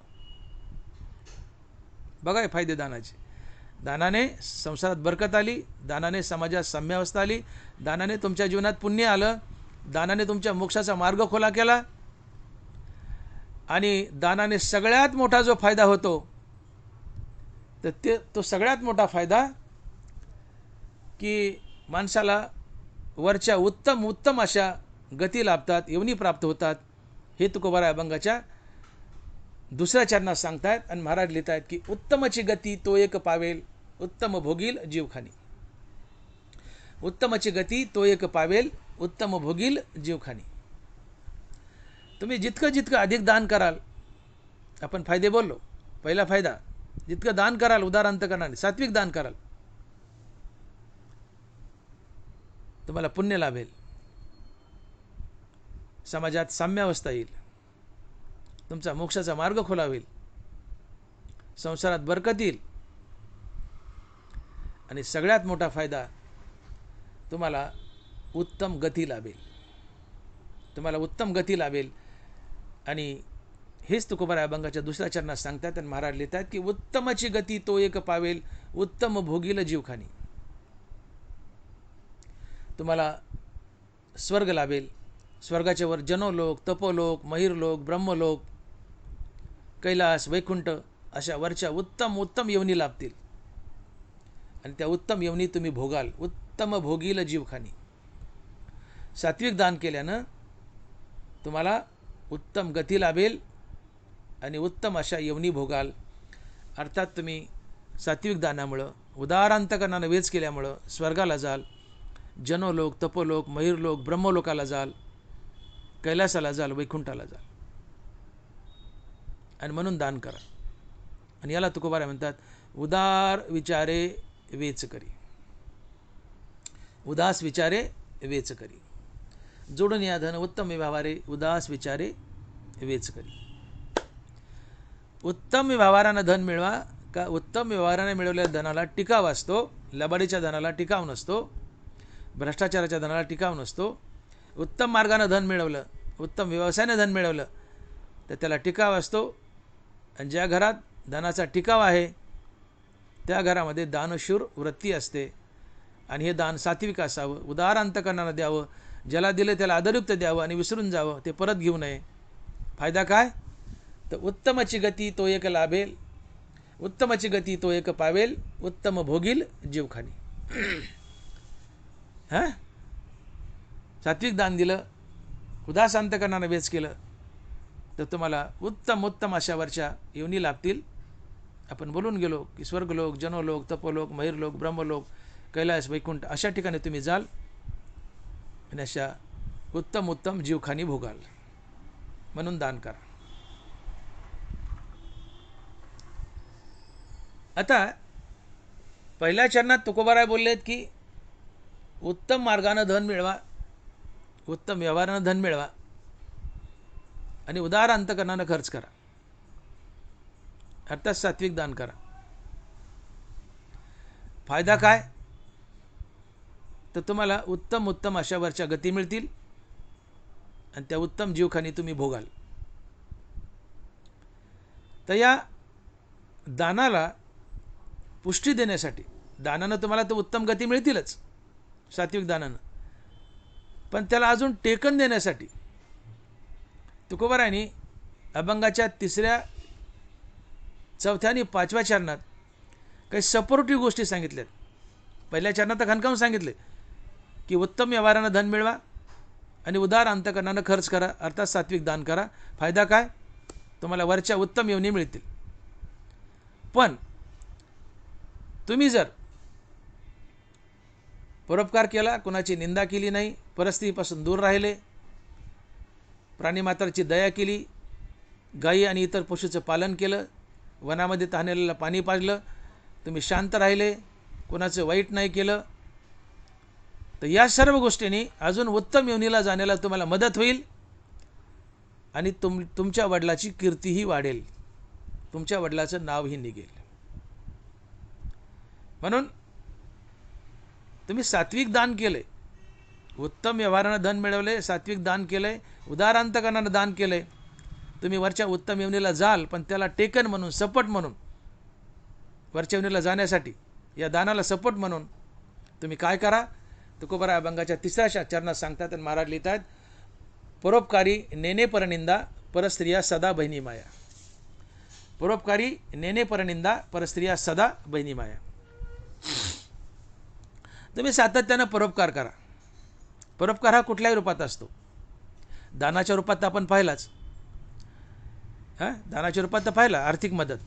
बघा हे फायदे दानाचे. दानाने संसारात बरकत आली, दानाने समाजात साम्यावस्था आली, दानाने तुमच्या जीवनात पुण्य आलं, दानाने तुमच्या मोक्षाचा मार्ग खुला केला. आणि दानाने सगळ्यात मोठा जो फायदा होतो तर तो सगळ्यात मोठा फायदा की माणसाला वरच्या उत्तम अशा गती लाभतात, योनी प्राप्त होतात. हे तुकोबाराय अभंगाच्या दुसऱ्या चरणात सांगतायत. आणि महाराज लिहित आहेत की उत्तमची गती तो एक पावेल, उत्तम भोगील जीवखानी. उत्तमची गती तो एक पावेल, उत्तम भोगील जीवखानी. तुम्ही जितकं अधिक दान कराल, आपण फायदे बोललो. पहिला फायदा, जितकं दान कराल उदार अंतकरणाने, सात्विक दान कराल, तुम्हाला पुण्य लाभेल, समाजात साम्यावस्था येईल, तुमचा मोक्षाचा मार्ग खुला होईल, संसारात बरकत येईल. आणि सगळ्यात मोठा फायदा, तुम्हाला उत्तम गती लाभेल, तुम्हाला उत्तम गती लाभेल. आणि हेच तुकोबाराय अभंगाच्या दुसऱ्या चरणात सांगतात. आणि महाराज लिहितात की उत्तमची गती तो एक पावेल, उत्तम भोगील जीवखानी. तुम्हाला स्वर्ग लाभेल. स्वर्गाच्या वर जनोलोक, तपोलोक, महिरलोक, ब्रह्मलोक, कैलास, वैकुंठ अशा वरच्या उत्तम योनी लाभतील. आणि त्या उत्तम योनी तुम्ही भोगाल, उत्तम भोगील जीवखानी. सात्विक दान केल्यानं तुम्हाला उत्तम गती लाभेल आणि उत्तम अशा योनी भोगाल. अर्थात तुम्ही सात्विक दानामुळं, उदार अंतकरणानं वेच केल्यामुळं स्वर्गाला जाल, जनोलोक, तपोलोक, महिरलोक, ब्रह्मलोकाला जाल, कैलासाला जाल, वैकुंठाला जाल. आणि म्हणून दान करा. आणि याला तुकोबाराय म्हणतात उदार विचारे वेच करी. उदास विचारे वेच करी. जोडून या धन उत्तम व्यवहारे, उदास विचारे वेच करी. उत्तम व्यवहारानं धन मिळवा का उत्तम व्यवहाराने मिळवलेल्या धनाला टिकाव असतो, लबाडीच्या धनाला टिकाव नसतो, भ्रष्टाचाराच्या धनाला टिकाव नसतो. उत्तम मार्गाने धन मिळवलं, उत्तम व्यवसायाने धन मिळवलं तर त्याला टिकाव असतो. आणि ज्या घरात धनाचा टिकाव आहे त्या घरामध्ये दानशूर वृत्ती असते. आणि हे दान सात्विक असावं, उदार अंतकरणानं द्यावं, ज्याला दिले त्याला आदरयुक्त द्यावं आणि विसरून जावं, ते परत घेऊ नये. फायदा काय? तर उत्तमची गती तो एक लाभेल, उत्तमची गती तो एक पावेल, उत्तम भोगील जीवखानी. हां, सात्विक दान दिलं, उदास अंतकरणानं वेच केलं तर तुम्हाला उत्तम उत्तम अशावरच्या योनी लाभतील. आपण बोलून गेलो की स्वर्गलोक, जनोलोक, तपोलोक, महिरलोक, ब्रह्मलोक, कैलास, वैकुंठ अशा ठिकाणी तुम्ही जाल आणि अशा उत्तम उत्तम जीवखानी भोगाल. म्हणून दान करा. आता पहिल्या चरणात तुकोबाराय बोललेत की उत्तम मार्गानं धन मिळवा, उत्तम व्यवहारानं धन मिळवा आणि उदार अंतकरणानं खर्च करा, अर्थात सात्विक दान करा. फायदा काय? तर तुम्हाला उत्तम उत्तम अशावरच्या गती मिळतील आणि त्या उत्तम जीवखानी तुम्ही भोगाल. तर या दानाला पुष्टी देण्यासाठी, दानानं तुम्हाला तर उत्तम गती मिळतीलच सात्विक दानानं, पण त्याला अजून टेकन देण्यासाठी तुकोबारायांनी अभंगाच्या 3ऱ्या, 4थ्या आणि 5व्या चरणात काही सपोर्टिव्ह गोष्टी सांगितल्यात. पहिल्या चरणात तर खणकावून सांगितले की उत्तम व्यवहारानं धन मिळवा आणि उदार अंतकरणानं खर्च करा, अर्थात सात्विक दान करा. फायदा काय? तुम्हाला वरच्या उत्तम योनी मिळतील. पण तुम्ही जर परोपकार केला, कुणाची निंदा केली नाही, परस्त्रीपासून दूर राहिले, प्राणीमात्राची दया केली, गायी आणि इतर पशूचं पालन केलं, वनामध्ये तहानेला पाणी पाजलं, तुम्ही शांत राहिले, कुणाचं वाईट नाही केलं, तर या सर्व गोष्टींनी अजून उत्तम योनीला जाण्याला तुम्हाला मदत होईल आणि तुमच्या वडिलाची कीर्तीही वाढेल, तुमच्या वडिलाचं नावही निघेल. म्हणून तुम्ही सात्विक दान केले, उत्तम व्यवहारानं धन मिळवले, सात्विक दान केले, उदार अंतकरणानं दान केले, तुम्ही वरच्या उत्तम योनीला जाल, पण त्याला टेकन म्हणून, सपोर्ट म्हणून, वरच्या योनीला जाण्यासाठी या दानाला सपोर्ट म्हणून तुम्ही काय करा? तुकोबाराय अभंगाच्या 3ऱ्या चरणात सांगतात आणि महाराज लिहितात, परोपकारी नेने परनिंदा, परस्त्रिया सदा बहिणी माया. परोपकारी नेने परनिंदा, परस्त्रिया सदा बहिणी माया. तुम्ही सातत्यानं परोपकार करा. परोपकार हा कुठल्याही रूपात असतो. दानाच्या रूपात तर आपण पाहिलाच, हां, दानाच्या रूपात तर पाहिला आर्थिक मदत,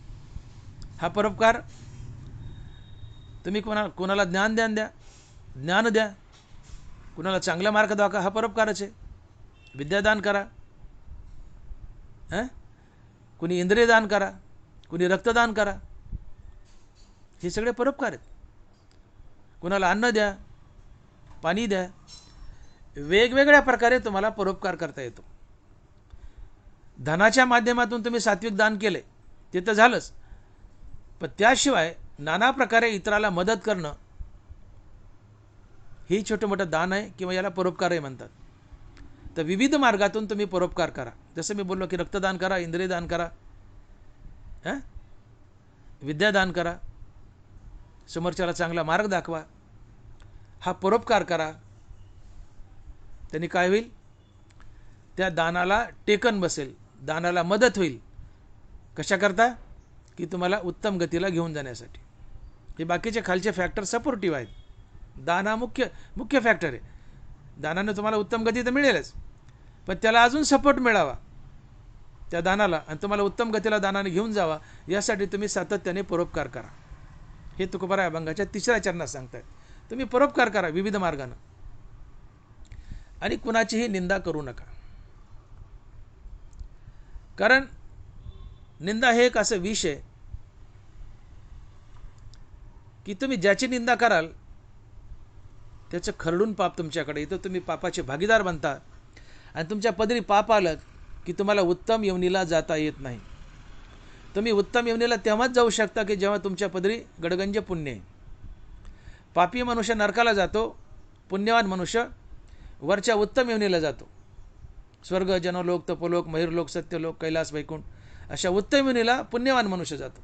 हा परोपकार. तुम्ही कोणाला ज्ञान द्या, कुणाला चांगला मार्ग दाखवा, हा परोपकारच आहे. विद्यादान करा, हां, कुणी इंद्रिय दान करा, कुणी रक्तदान करा, हे सगळे परोपकार आहेत. कुणाला अन्न द्या, पाणी द्या, वेगवेगळ्या प्रकारे तुम्हाला परोपकार करता येतो. धनाच्या माध्यमातून तुम्ही सात्विक दान केले ते तर झालंच, पण त्याशिवाय नाना प्रकारे इतराला मदत करणं ही छोटं मोठं दान आहे किंवा याला परोपकारही म्हणतात. तर विविध मार्गातून तुम्ही परोपकार करा. जसं मी बोललो की रक्तदान करा, इंद्रियदान करा, हां, विद्यादान करा, समोरच्याला चांगला मार्ग दाखवा, हा परोपकार करा. त्यांनी काय होईल? त्या दानाला टेकन बसेल, दानाला मदत होईल. कशाकरता? की तुम्हाला उत्तम गतीला घेऊन जाण्यासाठी. हे बाकीचे खालचे फॅक्टर सपोर्टिव्ह आहेत. दान हा मुख्य फॅक्टर आहे. दानाने तुम्हाला उत्तम गती तर मिळेलच, पण त्याला अजून सपोर्ट मिळावा त्या दानाला आणि तुम्हाला उत्तम गतीला दानाने घेऊन जावा, यासाठी तुम्ही सातत्याने परोपकार करा. हे तुकोबाराय अभंगाच्या 3ऱ्या चरणात सांगतात. तुम्ही परोपकार करा विविध मार्गानं आणि कुणाचीही निंदा करू नका. कारण निंदा हे एक असं विष आहे की तुम्ही ज्याची निंदा कराल त्याचं खरडून पाप तुमच्याकडे येतं, तुम्ही पापाचे भागीदार बनता आणि तुमच्या पदरी पाप आलं की तुम्हाला उत्तम योनीला जाता येत नाही. तुम्ही उत्तम योनीला तेव्हाच जाऊ शकता की जेव्हा तुमच्या पदरी गडगंज पुण्य आहे. पापी मनुष्य नरकाला जातो, पुण्यवान मनुष्य वरच्या उत्तम योनीला जातो. स्वर्ग, जनलोक, तपोलोक, महिरलोक, सत्यलोक, कैलास, वैकुंठ अशा उत्तम योनीला पुण्यवान मनुष्य जातो.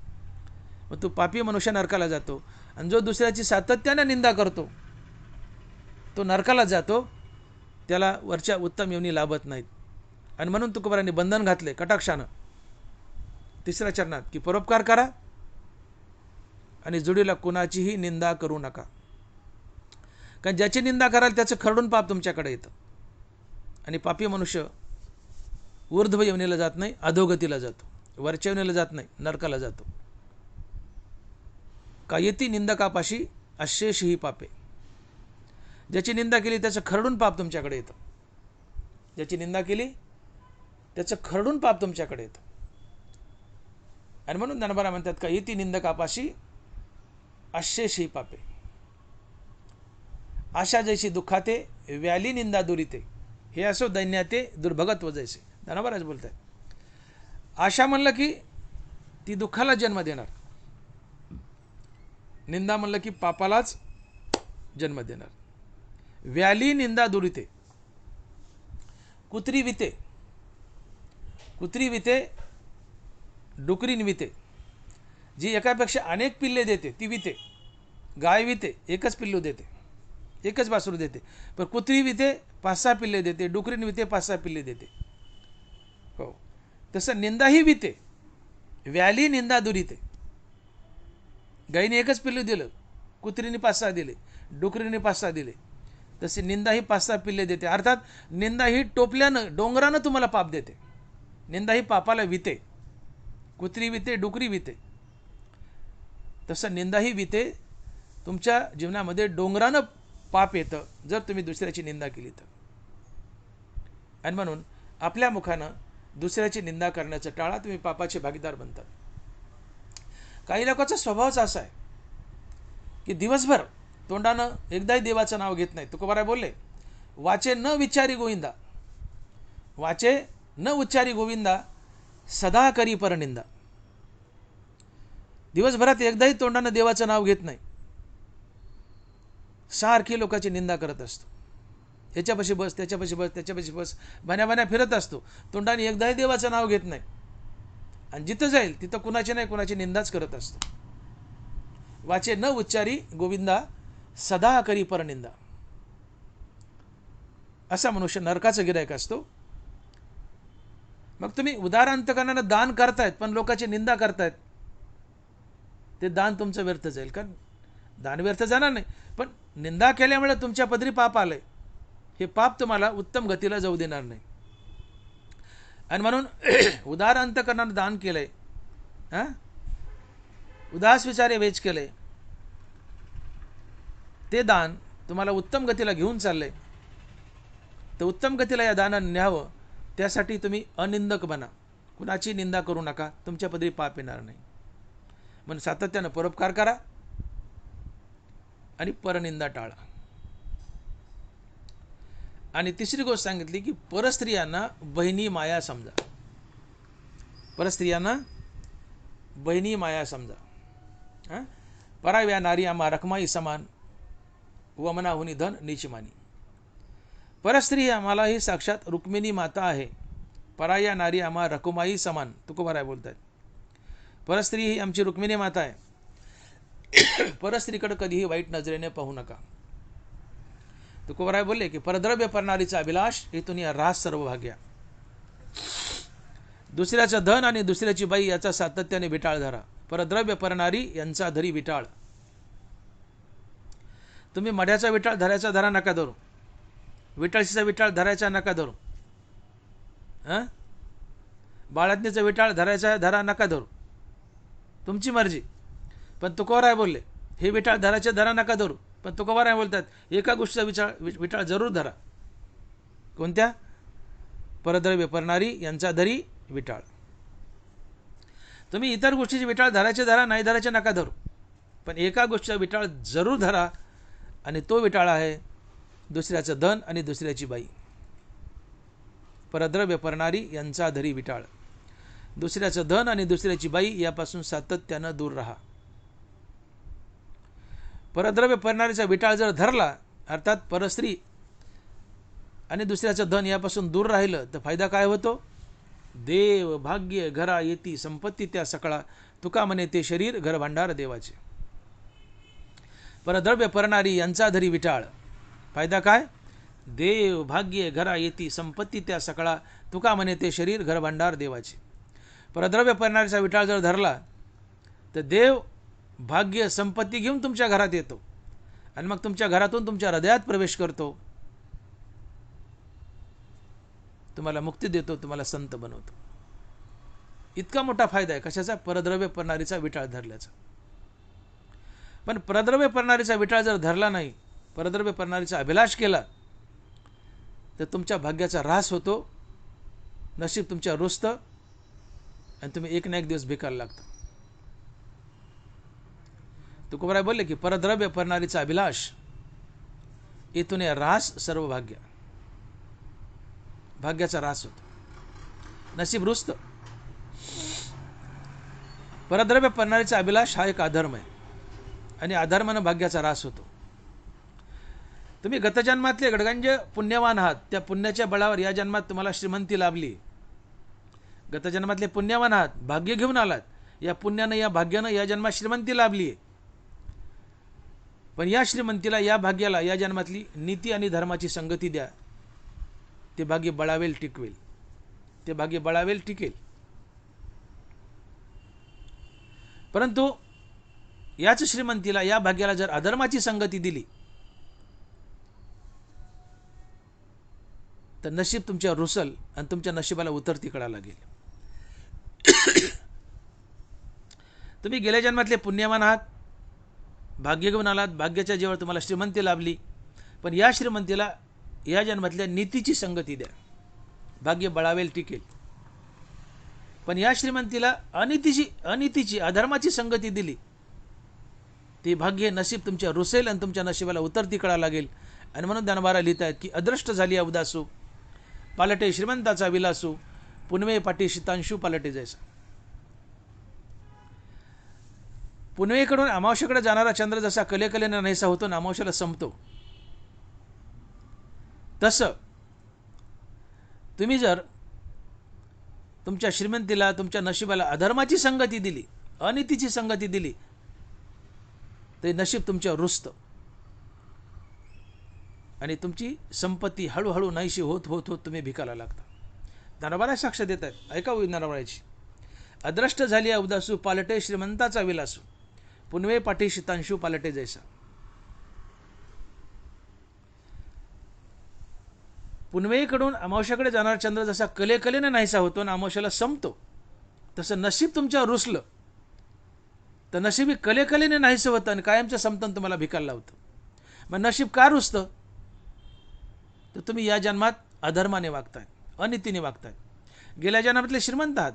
मग तो पापी मनुष्य नरकाला जातो. आणि जो दुसऱ्याची सातत्याने निंदा करतो तो नरकाला जातो, त्याला वरच्या उत्तम योनी लाभत नाहीत. आणि म्हणून तुकोबारांनी बंधन घातले कटाक्षानं तिसऱ्या चरणात की परोपकार करा आणि जोडीला कुणाचीही निंदा करू नका. कारण ज्याची निंदा कराल त्याचं खरडून पाप तुमच्याकडे येतं. आणि पापी मनुष्य ऊर्ध्व योनीला जात नाही, अधोगतीला जातो. वरच्या योनीला जात नाही, नरकाला जातो. का येती निंदकापाशी अशेष ही पापे. ज्याची निंदा केली त्याचं खरडून पाप तुमच्याकडे येतं. ज्याची निंदा केली त्याचं खरडून पाप तुमच्याकडे येतं. आणि म्हणून ज्ञानोबा म्हणतात का येती निंदकापाशी अशेष ही पापे. आशा जैसी दुःखाते व्याली निंदा दुरिते, हे असो दैन्याते दुर्भगत्व जैसे. ज्ञानोबाराज बोलत आहेत. आशा म्हणलं की ती दुःखाला जन्म देणार, निंदा म्हणलं की पापालाच जन्म देणार. व्याली निंदा दुरिते, कुत्री विते, कुत्री विते, डुकरीन विते. जी एकापेक्षा अनेक पिल्ले देते ती विते. गाय विते, एकच पिल्लू देते, एकच वासरू देते. पण कुत्री विते 5-6 पिल्ले देते, डुकरीन विते 5-6 पिल्ले देते. हो, तसं निंदाही विते. व्याली निंदा दुरिते. गायीने एकच पिल्लू दिलं, कुत्रीने 5-6 दिले, डुकरीने 5-6 दिले. तसे निंदा ही 5-6 पिल्ले देते. अर्थात निंदा ही टोपल्यानं, डोंगरानं तुम्हाला पाप देते. निंदा ही पापाला विते. कुत्री विते, डुकरी विते. तसं निंदा ही विते. तुमच्या जीवनामध्ये डोंगरानं पाप येतं जर तुम्ही दुसऱ्याची निंदा केली तर. आणि म्हणून आपल्या मुखानं दुसऱ्याची निंदा करण्याचं टाळा, तुम्ही पापाचे भागीदार बनतात. काही लोकांचा स्वभावच असा आहे की दिवसभर तोंडानं एकदाही देवाचं नाव घेत नाही. तुकोबाराय बोलले, वाचे न विचारी गोविंदा, वाचे न उच्चारी गोविंदा, सदा करी परनिंदा. दिवसभरात एकदाही तोंडानं देवाचं नाव घेत नाही, सारखी लोकांची निंदा करत असतो. याच्यापाशी बस, त्याच्यापाशी बस, त्याच्यापाशी बस, भाण्या फिरत असतो. तोंडाने एकदाही देवाचं नाव घेत नाही. आणि जिथं जाईल तिथं कुणाची नाही कुणाची निंदाच करत असतो. वाचे न उच्चारी गोविंदा, सदा करी परनिंदा. असा मनुष्य नरकाचं गिरायक असतो. मग तुम्ही उदार अंतकरणानं दान करतायत पण लोकांची निंदा करतायत, ते दान तुमचं व्यर्थ जाईल. कारण दान व्यर्थ जाणार नाही, पण निंदा केल्यामुळे तुमच्या पदरी पाप आलंय. हे पाप तुम्हाला उत्तम गतीला जाऊ देणार नाही. आणि म्हणून उदार अंतकरणानं दान केलंय, उदास विचारे वेच केले, ते दान तुम्हाला उत्तम गतीला घेऊन चाललंय. तर उत्तम गतीला या दानानं न्यावं त्यासाठी तुम्ही अनिंदक बना. कुणाची निंदा करू नका, तुमच्या पदरी पाप येणार नाही. म्हणून सातत्यानं परोपकार करा आणि परनिंदा टाळा. आणि तिसरी गोष्ट सांगितली की परस्त्रियांना बहिणी माया समजा. परस्त्रियांना बहिणी माया समजा. पराव्या नारी आम्हा रखमाई समान, वमनाहुनी धन नीचमानी. परस्त्री आम्हाला ही साक्षात रुक्मिणी माता आहे. पराया नारी आम्हा रखुमाई समान. तुकोबाराय बोलतात, परस्त्री ही आमची रुक्मिणी माता आहे. परस्त्रीकडे कधीही वाईट नजरेने पाहू नका. तुकोबाराय बोलले की परद्रव्य परणारीचा अभिलाष हेतून या रास सर्व भाग्या. दुसऱ्याचं धन आणि दुसऱ्याची बाई याचा सातत्याने विटाळ धरा. परद्रव्य परणारी यांचा धरी विटाळ. तुम्ही मढ्याचा विटाळ धरायचा धरा नका धरू, विटाळशीचा विटाळ धरायचा नका धरू, बाळातनीचा विटाळ धरायचा धरा नका धरू, तुमची मर्जी. पण तुकोबाराय बोलले हे विटाळ धरायचे धरा नका धरू. पण तुकोबाराय बोलतात एका गोष्टीचा विटाळ जरूर धरा. कोणत्या? परद्रव्य परणारी यांचा धरी विटाळ. तुम्ही इतर गोष्टीचे विटाळ धरायचे धरा, नाही धरायचे नका धरू, पण एका गोष्टीचा विटाळ जरूर धरा, आणि तो विटाळ आहे दुसऱ्याचं धन आणि दुसऱ्याची बाई. परद्रव्य परणारी यांचा धरी विटाळ. दुसऱ्याचं धन आणि दुसऱ्याची बाई यापासून सातत्यानं दूर राहा. परद्रव्य पडणारीचा विटाळ जर धरला, अर्थात परस्त्री आणि दुसऱ्याचं धन यापासून दूर राहिलं तर फायदा काय होतो? देव भाग्य घरा येती संपत्ती त्या सकळा, तुका म्हणे ते शरीर घर भांडार देवाचे. परद्रव्य परणारी यांचा धरी विटाळ, फायदा काय? देव भाग्य घरा येती संपत्ती त्या सकळा, तुका म्हणे ते शरीर घर भांडार देवाचे. परद्रव्य परणारीचा विटाळ जर धरला तर देव भाग्य संपत्ती घेऊन तुमच्या घरात येतो आणि मग तुमच्या घरातून तुमच्या हृदयात प्रवेश करतो, तुम्हाला मुक्ती देतो, तुम्हाला संत बनवतो. इतका मोठा फायदा आहे कशाचा? परद्रव्य परणारीचा विटाळ धरल्याचा. पण परद्रव्य परणारीचा विटाळ जर धरला नाही, परद्रव्य परणारीचा अभिलाष केला तर तुमच्या भाग्याचा ऱ्हास होतो, नशीब तुमच्या रुजतं आणि तुम्ही एक ना एक दिवस भिकायला लागता. तुकोबाराय बोलले की परद्रव्य परणारीचा अभिलाष इथून ऱ्हास सर्व भाग्य, भाग्याचा ऱ्हास होतो, नशीब रुजतं. परद्रव्य परणारीचा अभिलाष हा एक अधर्म आहे आणि अधर्मानं भाग्याचा ऱ्हास होतो. तुम्ही गतजन्मातले गडगंज पुण्यवान आहात, त्या पुण्याच्या बळावर या जन्मात तुम्हाला श्रीमंती लाभली. गतजन्मातले पुण्यवान आहात, भाग्य घेऊन आलात, या पुण्यानं या भाग्यानं या जन्मात श्रीमंती लाभली. पण या श्रीमंतीला या भाग्याला या जन्मातली नीती आणि धर्माची संगती द्या, ते भाग्य बळावेल टिकवेल, ते भाग्य बळावेल टिकेल. परंतु याच श्रीमंतीला या भाग्याला जर अधर्माची संगती दिली तर नशीब तुमच्या रुसल आणि तुमच्या नशिबाला उतरती कळा लागेल. तुम्ही गेल्या जन्मातले पुण्यवान आहात, भाग्य घेऊन आलात, भाग्याच्या जेव्हा तुम्हाला श्रीमंती लाभली, पण या श्रीमंतीला या जन्मातल्या नीतीची संगती द्या, भाग्य बळावेल टिकेल. पण या श्रीमंतीला अनितीची अधर्माची संगती दिली, ते भाग्य नशीब तुमच्या रुसेल आणि तुमच्या नशिबाला उतरती कळा लागेल. आणि म्हणून ज्ञानोबा लिहित आहेत की अदृष्ट झाली उदासू, पालटे श्रीमंताचा विलासू, पुनवे पाठी शीतांशू पालटे जैसा. पुनवेकडून अमावश्याकडे जाणारा चंद्र जसा कलेकलेने नाहीसा होतो आणि अमावश्याला संपतो, तसं तुम्ही जर तुमच्या श्रीमंतीला तुमच्या नशिबाला अधर्माची संगती दिली, अनितीची संगती दिली, ते नशीब तुमच्या रुजतं आणि तुमची संपत्ती हळूहळू नाहीशी होत होत होत तुम्ही भिकायला लागता. ज्ञानोबाला साक्ष देत आहेत, ऐका ज्ञानोबाची. अदृष्ट झाली उदासू, पालटे श्रीमंताचा विलासू, पुनवे पाठी शीतांशू पालटे जैसा. पुनवेकडून अमावश्याकडे जाणारा चंद्र जसा कलेकलेने नाहीसा होतो आणि अमावश्याला संपतो, तसं नशीब तुमच्यावर रुसलं तर नशीब ही कलेकलेने नाहीसं होतं आणि कायमचं संपतं तुम्हाला भिकायला लावतं. मग नशीब का रुजतं? तर तुम्ही या जन्मात अधर्माने वागताय, अनितीने वागताय. गेल्या जन्मातले श्रीमंत आहात,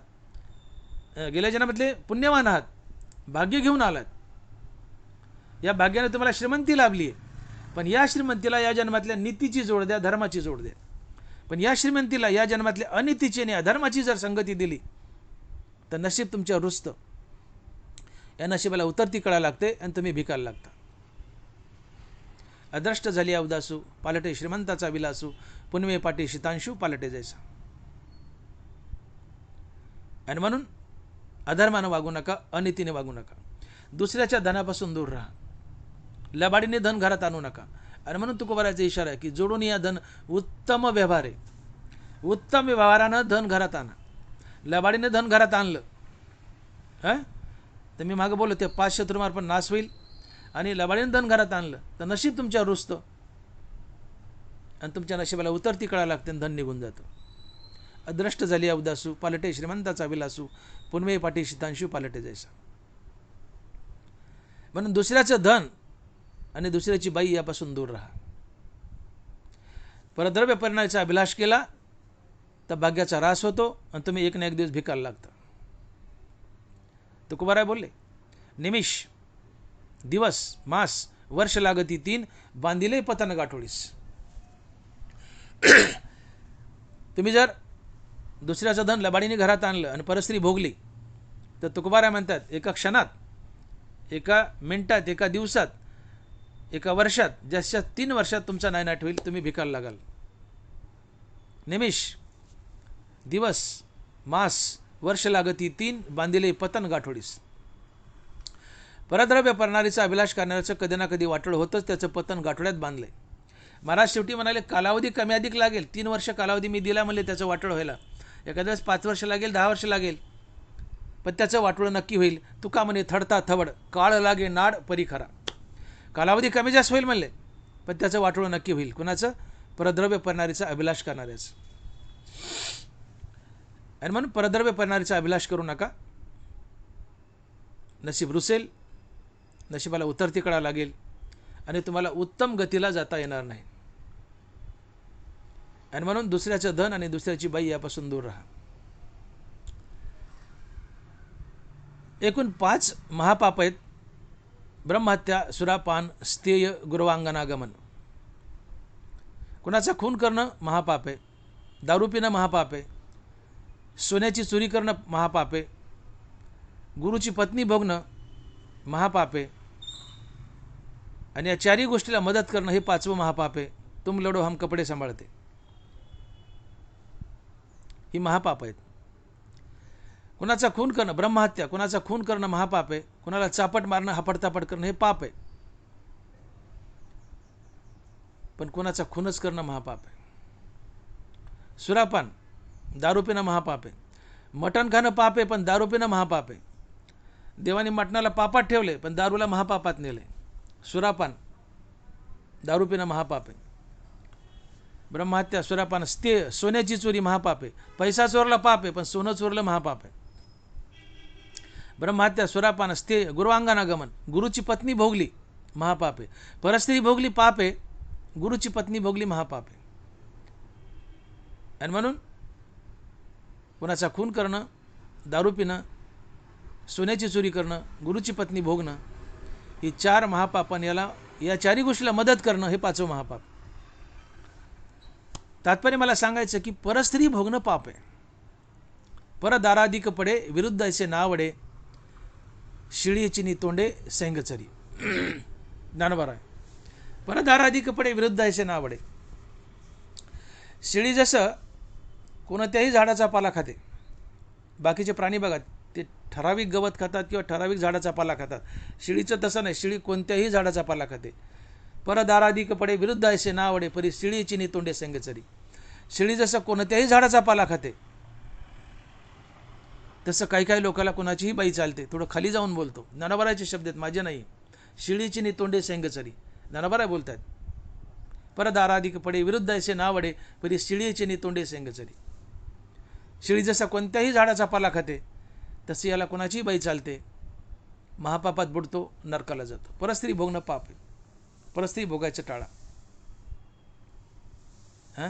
गेल्या जन्मातले पुण्यवान आहात, भाग्य घेऊन आलात, या भाग्याने तुम्हाला श्रीमंती लाभली आहे. पण या श्रीमंतीला या जन्मातल्या नीतीची जोड द्या, धर्माची जोड द्या. पण या श्रीमंतीला या जन्मातल्या अनितीची आणि अधर्माची जर संगती दिली तर नशीब तुमच्या रुजतं, या नशिबाला उतरती कळा लागते आणि तुम्ही भिकायला लागता. अदृष्ट झाली उदासू, पालटे श्रीमंताचा विलासू, पुनवे पाठी शीतांशू पालटे जैसा. आणि म्हणून अधर्मानं वागू नका, अनितीने वागू नका, दुसऱ्याच्या धनापासून दूर राहा, लबाडीने धन घरात आणू नका. आणि म्हणून तुकोबाराचा इशारा आहे की जोडून या धन उत्तम व्यवहार आहे, उत्तम व्यवहारानं धन घरात आणा. लबाडीने धन घरात आणलं तर मी मागं बोललो ते 5 शत्रुमार पण नाश होईल, आणि लबाडीने धन घरात आणलं तर नशीब तुमच्यावर रुजतं आणि तुमच्या नशिबाला उतरती कळा लागते आणि धन निघून जातं. अदृष्ट झाली उदासू, पालटे श्रीमंताचा विलासू, पुनवे पाठी शीतांशू पालटे जैसा. म्हणून दुसऱ्याचं धन आणि दुसऱ्याची बाई यापासून दूर राहा. परद्रव्य परणारीचा अभिलाष केला तर भाग्याचा ऱ्हास होतो आणि तुम्ही एक ना एक दिवस भिकायला लागता. तुकोबाराय बोलले, निमिष दिवस मास वर्ष लागती 3, बांधिले पतन गाठोडीस. तुम्ही जर दुसऱ्याचं धन लबाडीने घरात आणलं आणि परस्त्री भोगली तर तुकोबाराय म्हणतात, एका क्षणात, एका मिनिटात, एका दिवसात, एका वर्षात, जास्तीत 3 वर्षात तुमचा नायनाट होईल, तुम्ही भिकायला लागाल. निमिष, दिवस, मास, वर्ष लागती 3, बांधिले पतन गाठोडीस. परद्रव्य परणारीचा अभिलाष करणाऱ्याचं कधी ना कधी वाटोळ होतंच, त्याचं पतन गाठोड्यात बांधलंय. महाराज शेवटी म्हणाले, कालावधी कमी अधिक लागेल, 3 वर्ष कालावधी मी दिला म्हणले त्याचं वाटोळ व्हायला. एखाद्या वेळेस 5 वर्ष लागेल, 10 वर्ष लागेल, पण त्याचं वाटोळ नक्की होईल. तुका म्हणे, थडता थवड काळ लागे नाड परी खरा. कालावधी कमी जास्त होईल म्हणले, पण त्याचं वाटोळ नक्की होईल. कुणाचं? परद्रव्य परणारीचा अभिलाष करणाऱ्याचं. आणि म्हणून परद्रव्य परणारीचा अभिलाष करू नका. नशीब रुसेल, नशिबाला उतरती कळा लागेल आणि तुम्हाला उत्तम गतीला जाता येणार नाही. आणि म्हणून दुसऱ्याचं धन आणि दुसऱ्याची बाई यापासून दूर राहा. एकूण 5 महापाप आहेत: ब्रह्महत्या, सुरापान, स्थेय, गुरवांगनागमन. कुणाचा खून करणं महापाप आहे, दारू पिणं महापाप आहे, सोन्याची चोरी करणं महापाप आहे, गुरुची पत्नी भोगणं महापाप आहे, आणि या 4ही गोष्टीला मदत करणं हे 5वं महापाप आहे. तुम लढो हम कपडे सांभाळते, ही महापाप आहेत. कुणाचा खून करणं, ब्रह्महत्या, कुणाचा खून करणं महापाप आहे. कुणाला चापट मारणं, हापडतापट करणं हे पाप आहे, पण कुणाचा खूनच करणं महापाप आहे. सुरापान, दारू पिणं महापाप आहे. मटण खाणं पाप आहे, पण दारू पिणं महापाप आहे. देवाने मटणाला पापात ठेवले, पण दारूला महापापात नेले. सुरापान, दारू पिणं महापाप आहे. ब्रह्महत्या, सुरापान, स्थेय, सोन्याची चोरी महापाप आहे. पैसा चोरला पाप आहे, पण सोनं चोरलं महापाप आहे. ब्रह्महत्या, सुरापान, स्थेय, गुरुवांगनागमन, गुरुची पत्नी भोगली महापाप आहे. परस्त्री भोगली पाप आहे, गुरुची पत्नी भोगली महापाप आहे. आणि म्हणून कुणाचा खून करणं, दारू पिणं, सोन्याची चोरी करणं, गुरुची पत्नी भोगणं ही 4 महापापांनी या 4ही गोष्टीला मदत करणं हे 5वं महापाप. तात्पर्य मला सांगायचं की परस्त्री भोगणं पाप आहे. परदाराधिक पडे विरुद्ध ऐसे नावडे, शिळीचिनी तोंडे सेंगचरी. ज्ञानोबा आहे. परदाराधिक पडे विरुद्ध ऐसे नावडे. शिळी जसं कोणत्याही झाडाचा पाला खाते, बाकीचे प्राणी बघा ते ठराविक गवत खातात किंवा ठराविक झाडाचा पाला खातात, शिळीचं तसं नाही. शिळी कोणत्याही झाडाचा पाला खाते. परदाराधिक पडे विरुद्ध ऐसे नावडे, परी शिळीचिनी तोंडे सेंगचरी. शिळी जसं कोणत्याही झाडाचा पाला खाते, तसं काही काही लोकांना कोणाचीही बाई चालते. थोडं खाली जाऊन बोलतो. ज्ञानोबारायचे शब्द आहेत, माझे नाही. शिळीचिनी तोंडे सेंगचरी, ज्ञानोबाराय बोलतात. परदाराधिक पडे विरुद्ध ऐसे नावडे, परी शिळीचिनी तोंडे सेंगचरी. शिळी जसं कोणत्याही झाडाचा पाला खाते, तसं याला कोणाचीही बाई चालते, महापापात बुडतो, नरकाला जातो. परस्त्री भोगणं पाप आहे. परस्त्री भोगायचं टाळा. हां.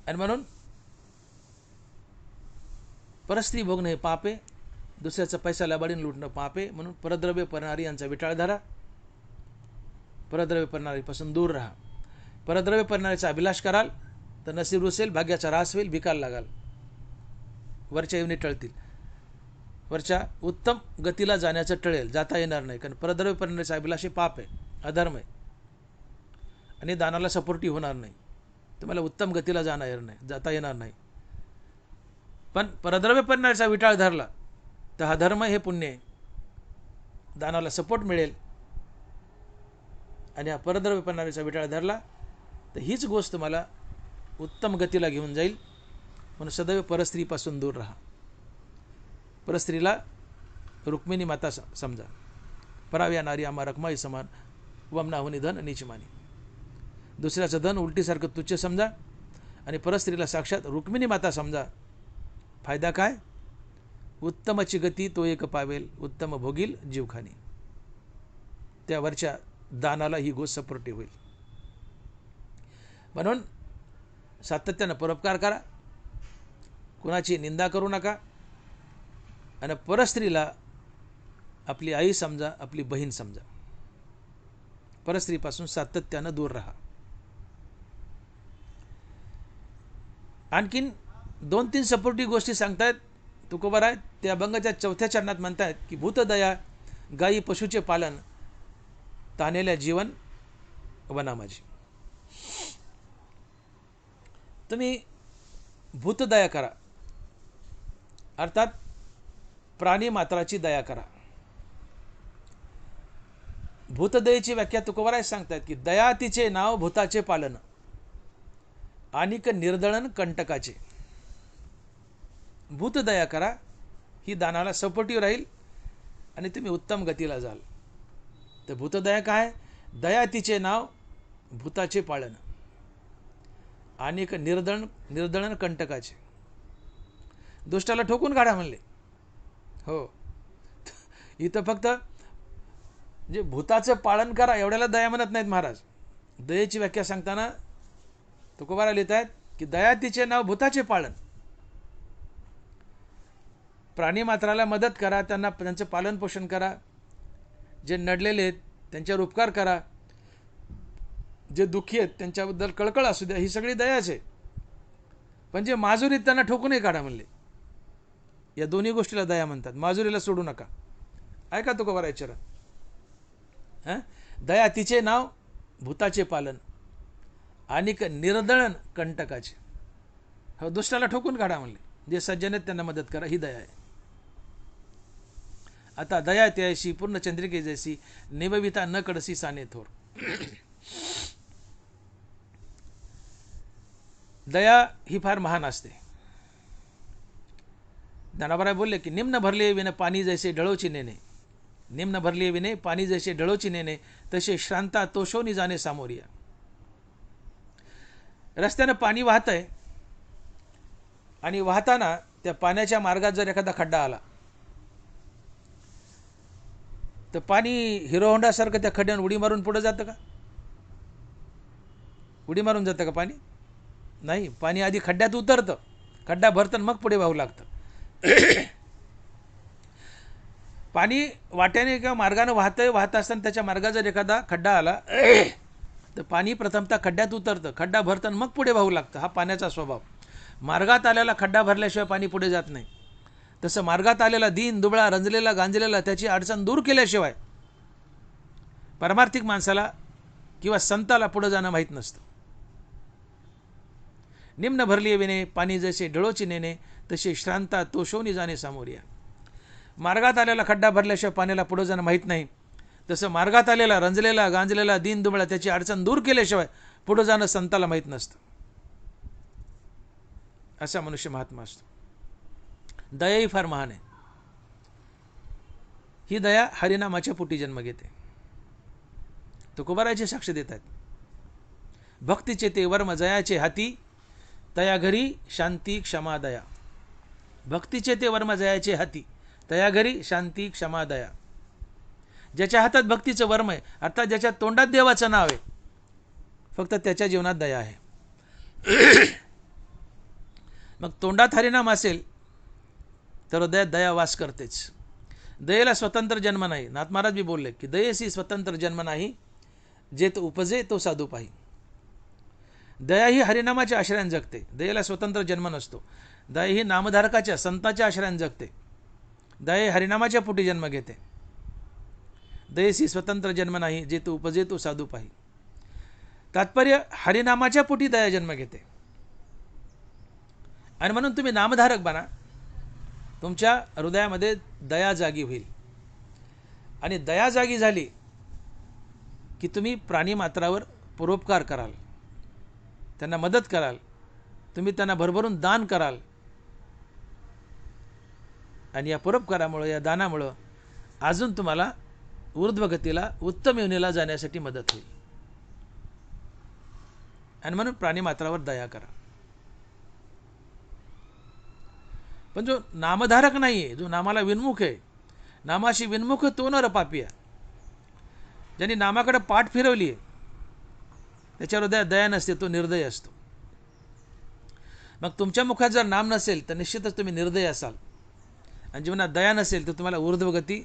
आणि म्हणून परस्त्री भोगणं हे पाप आहे. दुसऱ्याचा पैसा लबाडीने लुटणं पाप आहे. म्हणून परद्रव्य परणारी यांचा विटाळ धरा. परद्रव्य परणारीपासून दूर राहा. परद्रव्य परणारीचा अभिलाष कराल तर नसीब रुसेल, भाग्याचा रास होईल, भिकायला लागाल, वरच्या येऊन टळतील. वरच्या उत्तम गतीला जाण्याचं टळेल, जाता येणार नाही. कारण परद्रव्य परणारीचा अभिलाष हे पाप आहे, अधर्म आहे, आणि दानाला सपोर्टिव्ह होणार नाही. तुम्हाला उत्तम गतीला जाता येणार नाही. पण परद्रव्य परणारीचा विटाळ धरला तर हा धर्म हे पुण्य आहे, दानाला सपोर्ट मिळेल. आणि हा परद्रव्य परणारीचा विटाळ धरला तर हीच गोष्ट तुम्हाला उत्तम गतीला घेऊन जाईल. म्हणून सदैव परस्त्रीपासून दूर राहा. परस्त्रीला रुक्मिणी माता समजा. पराव्या नारी आम्हा रखमाई समान, वमनाहुनी धन नीचमानी. दुसऱ्याचं धन उलटीसारखं तुच्छ समजा आणि परस्त्रीला साक्षात रुक्मिणी माता समजा. फायदा काय? उत्तमची गती तो एक पावेल, उत्तम भोगील जीवखानी. त्यावरच्या दानाला ही गोष्ट सपोर्टिव्ह होईल. म्हणून सातत्यानं परोपकार करा, कुणाची निंदा करू नका, आणि परस्त्रीला आपली आई समजा, आपली बहीण समजा. परस्त्रीपासून सातत्यानं दूर राहा. आणखीन 2-3 सपोर्टिव्ह गोष्टी सांगतायत तुकोबाराय. त्या अभंगाच्या 4थ्या चरणात म्हणतायत की भूतदया गायी पशुचे पालन, तानेल्या जीवन वना माझी. तुम्ही भूतदया करा, अर्थात प्राणी मात्राची दया करा. भूतदयेची व्याख्या तुकोबाराय सांगतायत की दया तिचे नाव भूताचे पालन, आणिक निर्दळन कंटकाचे. भूतदया करा, ही दानाला सपोर्टिव्ह राहील आणि तुम्ही उत्तम गतीला जाल. तर भूतदया काय? दया तिचे नाव भूताचे पालन, आणिक निर्दळन कंटकाचे. दुष्टाला ठोकून काढा म्हणले. हो, इथं फक्त जे भूताचं पालन करा एवढ्याला दया म्हणत नाहीत महाराज. दयेची व्याख्या सांगताना तुकोबारा लिहित आहेत की दया तिचे नाव भूताचे पालन, प्राणी मात्राला मदत करा, त्यांचं पालन पोषण करा, जे नडलेले आहेत त्यांच्यावर उपकार करा, जे दुःखी आहेत त्यांच्याबद्दल कळकळ असू द्या, ही सगळी दयाच आहे. पण जे माजुरीत त्यांना ठोकूनही काढा म्हणले. या दोन्ही गोष्टीला दया म्हणतात. माजुरीला सोडू नका. ऐका तुकोबारा चरण. दया तिचे नाव भूताचे पालन, आणिक निर्दळन कंटकाचे. हो, दुष्टाला ठोकून काढा म्हणले. जे सज्जन आहेत त्यांना मदत करा, ही दया आहे. आता दया त्याशी पूर्ण चंद्रिके जैसी, निभविता न कडसी साने थोर. दया ही फार महान असते. ज्ञानोबा बोलले की निम्न भरले विने पाणी जैसे ढळोची नेणे, निम्न भरले विने पाणी जैसे ढळोची नेणे, तसे श्रांता तोषोनी जाणे सामोरिया. रस्त्यानं पाणी वाहत आहे आणि वाहताना त्या पाण्याच्या मार्गात जर एखादा खड्डा आला तर पाणी हिरो होंडासारखं त्या खड्ड्यानं उडी मारून पुढे जातं का? उडी मारून जातं का पाणी? नाही. पाणी आधी खड्ड्यात उतरतं, खड्डा भरतं, मग पुढे वाहू लागतं. पाणी वाट्याने किंवा मार्गाने वाहत असताना त्याच्या मार्गात जर एखादा खड्डा आला तर पाणी प्रथमतः खड्ड्यात उतरतं, खड्डा भरतं, मग पुढे वाहू लागतं. हा पाण्याचा स्वभाव. मार्गात आलेला खड्डा भरल्याशिवाय पाणी पुढे जात नाही. तसं मार्गात आलेला दीन दुबळा रंजलेला गांजलेला त्याची अडचण दूर केल्याशिवाय परमार्थिक माणसाला किंवा संताला पुढे जाणं माहीत नसतं. निम्न भरली विने पाणी जैसे ढळोची नेणे, तसे श्रांता तोषोनी जाणे सामोरिया. मार्गात आलेला खड्डा भरल्याशिवाय पाण्याला पुढे जाणं माहीत नाही. तसं मार्गात आलेला रंजलेला गांजलेला दीन दुबळा त्याची अडचण दूर केल्याशिवाय पुढे जाणं संताला माहीत नसतं. असा मनुष्य महात्मा असतो. दया ही फार महान आहे. ही दया हरिनामाच्या पोटी जन्म घेते. तुकोबाराचे साक्ष देत आहेत. भक्तीचे ते वर्म जयाचे हाती, तया घरी शांती क्षमा दया. भक्तीचे ते वर्म जयाचे हाती, तया घरी शांती क्षमा दया. ज्याच्या हातात भक्तीचं वर्म आहे, अर्थात ज्याच्या तोंडात देवाचं नाव आहे, फक्त त्याच्या जीवनात दया आहे. मग तोंडात हरिनाम असेल तर हृदयात दया वास करतेच. दयेला स्वतंत्र जन्म नाही. नाथ महाराज बी बोलले की दयेसी स्वतंत्र जन्म नाही, जे तो उपजे तो साधू पाही. दया ही हरिनामाच्या आश्रयाने जगते. दयेला स्वतंत्र जन्म नसतो. दया ही नामधारकाच्या संताच्या आश्रयाने जगते. दया हरिनामाच्या पोटी जन्म घेते. दयेसी स्वतंत्र जन्म नाही, जे तो उपजे तो साधू पाही. तात्पर्य हरिनामाच्या पोटी दया जन्म घेते. आणि म्हणून तुम्ही नामधारक बना. तुमच्या हृदयामध्ये दया जागी होईल. आणि दया जागी झाली की तुम्ही प्राणीमात्रावर परोपकार कराल, त्यांना मदत कराल, तुम्ही त्यांना भरभरून दान कराल. आणि या परोपकारामुळे, या दानामुळे अजून तुम्हाला ऊर्ध्वगतीला उत्तम योनीला जाण्यासाठी मदत होईल. आणि म्हणून प्राणीमात्रावर दया करा. पण जो नामधारक नाही आहे, जो नामाला विन्मुख आहे, नामाशी विन्मुख तो नर पापिया, ज्यांनी नामाकडे पाठ फिरवली आहे, त्याच्या हृदयात दया नसते, तो निर्दय असतो. मग तुमच्या मुखात जर नाम नसेल तर निश्चितच तुम्ही निर्दय असाल. आणि जीवनात दया नसेल तर तुम्हाला ऊर्ध्वगती,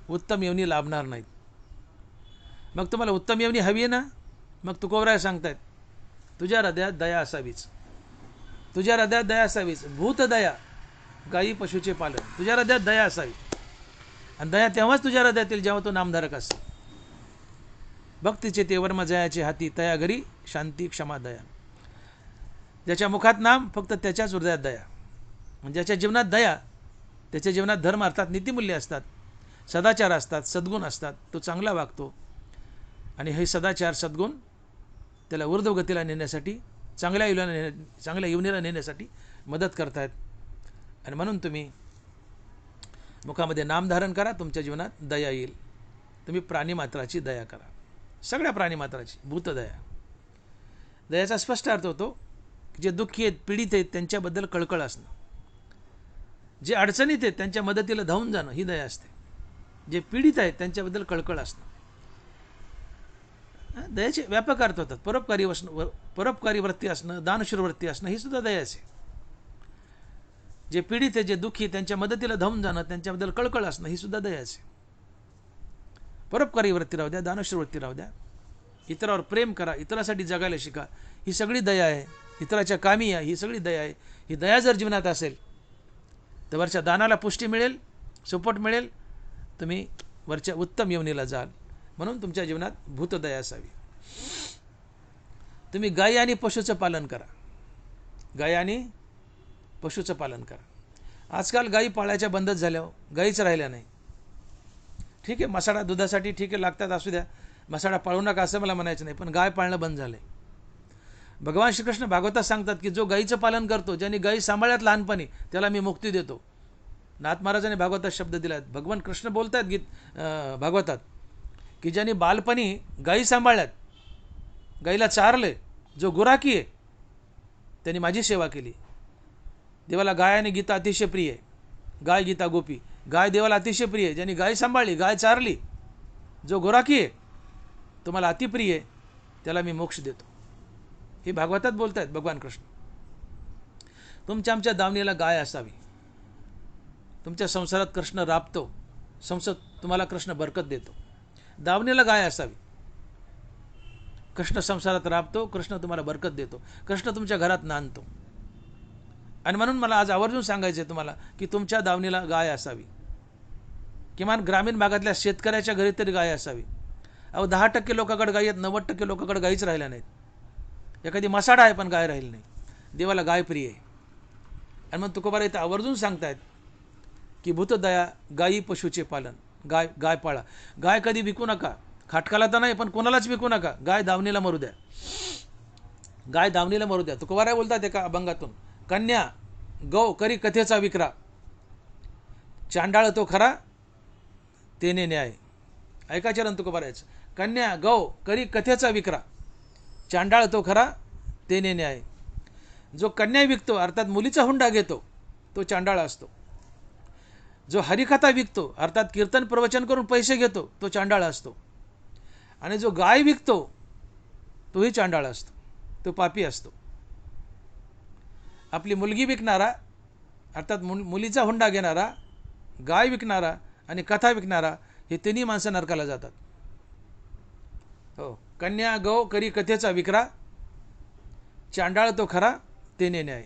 उत्तम योनी लाभणार नाहीत. मग तुम्हाला उत्तम योनी हवी आहे ना, मग तुकोबराय सांगतायत तुझ्या हृदयात दया असावीच. तुझ्या हृदयात दया असावीच. भूतदया गायी पशुचे पालन. तुझ्या हृदयात दया असावी. आणि दया तेव्हाच तुझ्या हृदयातील जेव्हा तो नामधारक असेल. भक्तीचे ते वर्म जयाचे हाती, तया घरी शांती क्षमा दया. ज्याच्या मुखात नाम, फक्त त्याच्याच हृदयात दया. म्हणजे ज्याच्या जीवनात दया, त्याच्या जीवनात धर्म अर्थात नीतिमूल्य असतात, सदाचार असतात, सद्गुण असतात. तो चांगला वागतो. आणि हे सदाचार सद्गुण त्याला ऊर्ध्वगतीला नेण्यासाठी, चांगल्या येवनीला नेण्यासाठी मदत करतायत. आणि म्हणून तुम्ही मुखामध्ये नामधारण करा, तुमच्या जीवनात दया येईल. तुम्ही प्राणीमात्राची दया करा, सगळ्या प्राणीमात्राची. भूतदया. दयाचा स्पष्ट अर्थ होतो की जे दुःखी आहेत, पीडित आहेत, त्यांच्याबद्दल कळकळ असणं. जे अडचणीत आहेत त्यांच्या मदतीला धावून जाणं, ही दया असते. जे पीडित आहेत त्यांच्याबद्दल कळकळ असणं. दयाचे व्यापक अर्थ होतात. परोपकारी वृत्ती असणं, दानशूर वृत्ती असणं, ही सुद्धा दयाचे. जे पीडित आहे, जे दुःखी, त्यांच्या मदतीला धावून जाणं, त्यांच्याबद्दल कळकळ असणं, ही सुद्धा दयाचे. परोपकारी वृत्ती राहू द्या, दानशूर वृत्ती राहू द्या, इतरावर प्रेम करा, इतरासाठी जगायला शिका, ही सगळी दया आहे. इतराच्या कामी या, ही सगळी दया आहे. ही दया जर जीवनात असेल तर वरच्या दानाला पुष्टी मिळेल, सपोर्ट मिळेल, तुम्ही वरच्या उत्तम येवनीला जाल. म्हणून तुमच्या जीवनात भूतदया असावी. तुम्ही गायी आणि पशुचं पालन करा. गायी आणि पशुचं पालन करा. आजकाल गायी पाळायच्या बंदच झाल्या. गायीच राहिल्या नाही. ठीक आहे, मसाडा दुधासाठी ठीक आहे, लागतात, असू द्या. मसाडा पाळू नका असं मला म्हणायचं नाही, पण गाय पाळणं बंद झालं आहे. भगवान श्रीकृष्ण भागवतात सांगतात की जो गायीचं पालन करतो, ज्यांनी गायी सांभाळ्यात लहानपणी, त्याला मी मुक्ती देतो. नाथ महाराजांनी भागवतात शब्द दिला आहेत. भगवान कृष्ण बोलत आहेत भागवतात की ज्यांनी बालपणी गायी सांभाळल्यात, गायीला चारले, जो गुराखी आहे, त्यांनी माझी सेवा केली. देवाला गाय आणि गीता अतिशय प्रिय आहे. गाय गीता गोपी, गाय देवाला अतिशय प्रिय आहे. ज्यांनी गाय सांभाळली, गाय चारली, जो गुराखी आहे, तो मला अतिप्रिय आहे, त्याला मी मोक्ष देतो. हे भागवतात बोलत आहेत भगवान कृष्ण. तुमच्या आमच्या दावणीला गाय असावी. तुमच्या संसारात कृष्ण राबतो, तुम्हाला कृष्ण बरकत देतो. दावणीला गाय असावी. कृष्ण संसारात राबतो, कृष्ण तुम्हाला बरकत देतो, कृष्ण तुमच्या घरात नांदतो. आणि म्हणून मला आज आवर्जून सांगायचं आहे तुम्हाला की तुमच्या दावणीला गाय असावी. किमान ग्रामीण भागातल्या शेतकऱ्याच्या घरी तरी गाय असावी. 10% लोकांकडे गायी आहेत, 90% लोकांकडे गायीच राहिल्या नाहीत. एखादी मसाडा आहे पण गाय राहिली नाही. देवाला गाय प्रिय आहे. आणि मग तुकोबारा इथं आवर्जून सांगतायत की भूतदया गायी पशुचे पालन. गाय पाळा. गाय कधी विकू नका. खाटकाला तर नाही, पण कोणालाच विकू नका. गाय दावणीला मरू द्या. गाय दावणीला मरू द्या. तुकोबारा बोलतात एका अभंगातून, कन्या गौ करी कथेचा विक्रा, चांडाळ तो खरा तेने न्याय. ऐका चरण तुकोबारायचं. कन्या गौ करी कथेचा विक्रा, चांडाळ तो खरा तेने न्याय. जो कन्या विकतो अर्थात मुलीचा हुंडा घेतो, तो चांडाळ असतो. जो हरिकथा विकतो अर्थात कीर्तन प्रवचन करून पैसे घेतो, तो चांडाळ असतो. आणि जो गाय विकतो तोही चांडाळ असतो, तो पापी असतो. आपली मुलगी विकणारा अर्थात मुलीचा हुंडा घेणारा, गाय विकणारा आणि कथा विकणारा, हे तिन्ही माणसं नरकाला जातात. हो, कन्या गौ करी कथेचा विक्रा, चांडाळ तो खरा तेने न्याय.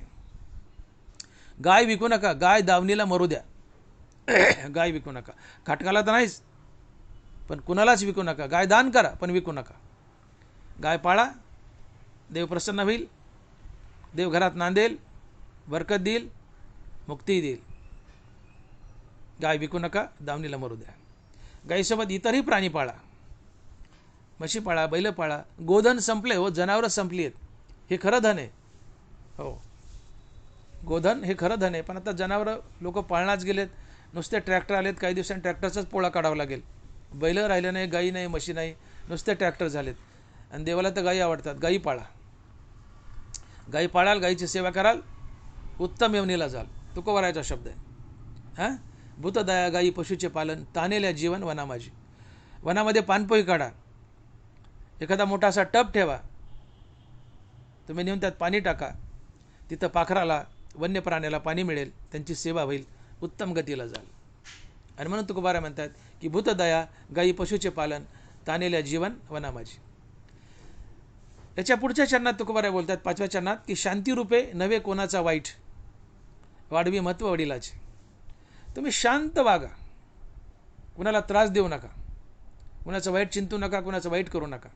गाय विकू नका. गाय दावणीला मरू द्या. गाय विकू नका. खाटकाला तर नाहीच, पण कुणालाच विकू नका. गाय दान करा पण विकू नका. गाय पाळा, देव प्रसन्न होईल, देव घरात नांदेल, बरकत देईल, मुक्ती देईल. गाय विकू नका, दावणीला मरू द्या. गायीसोबत इतरही प्राणी पाळा. म्हशी पाळा, बैल पाळा. गोधन संपले हो, जनावरं संपली आहेत. हे खरं धन आहे. हो, गोधन हे खरं धन आहे. पण आता जनावरं लोक पाळणाच गेलेत. नुसते ट्रॅक्टर आलेत, काही दिवसांनी ट्रॅक्टरचाच पोळा काढावा लागेल. बैल राहिले नाही, गाई नाही, म्हशी नाही, नुसते ट्रॅक्टर झालेत. आणि देवाला तर गायी आवडतात. गायी पाळा. गायी पाळाल, गायीची सेवा कराल, उत्तम येवनीला जाल. तुकोबारायचा शब्द आहे. हां, भूतदया गायी पशुचे पालन, तानेल्या जीवन वना माझी. वनामध्ये पानपोई काढा. एखादा मोठा असा टब ठेवा. तुम्ही नेऊन त्यात पाणी टाका. तिथं पाखराला, वन्य प्राण्याला पाणी मिळेल, त्यांची सेवा होईल, उत्तम गतीला जाल. आणि म्हणून तुकोबारा म्हणतात की भूतदया गायी पशुचे पालन, तानेल्या जीवन वना माझी. याच्या पुढच्या चरणात तुकोबाराय बोलतात 5व्या चरणात की शांती रूपे नवे कोणाचा वाईट, वाढवी महत्व वडिलाचे. तुम्ही शांत वागा, कुणाला त्रास देऊ नका, कुणाचं वाईट चिंतू नका, कुणाचं वाईट करू नका.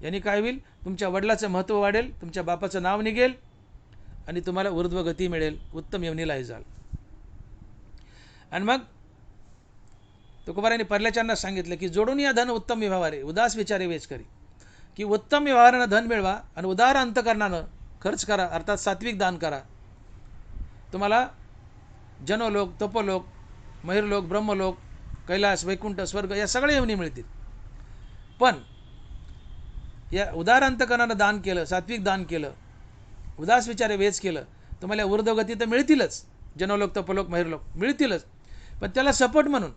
यांनी काय होईल, तुमच्या वडिलाचं महत्त्व वाढेल, तुमच्या बापाचं नाव निघेल आणि तुम्हाला ऊर्ध्व गती मिळेल, उत्तम यवनीलाही जाल. आणि मग तुकोबारायांनी परल्याच्यांना सांगितलं की जोडून या धन उत्तम व्यवहारे, उदास विचारे वेच करी. की उत्तम व्यवहारानं धन मिळवा आणि उदार अंतकरणानं खर्च करा, अर्थात सात्विक दान करा. तुम्हाला जनोलोक, तपोलोक, महिरलोक, ब्रह्मलोक, कैलास, वैकुंठ, स्वर्ग या सगळ्या यवनी मिळतील. पण या उदार अंतकरणानं दान केलं, सात्विक दान केलं, उदास विचारे वेच केलं, तुम्हाला ऊर्ध्वगती तर मिळतीलच, जनोलोक, तपोलोक, महिरलोक मिळतीलच. पण त्याला सपोर्ट म्हणून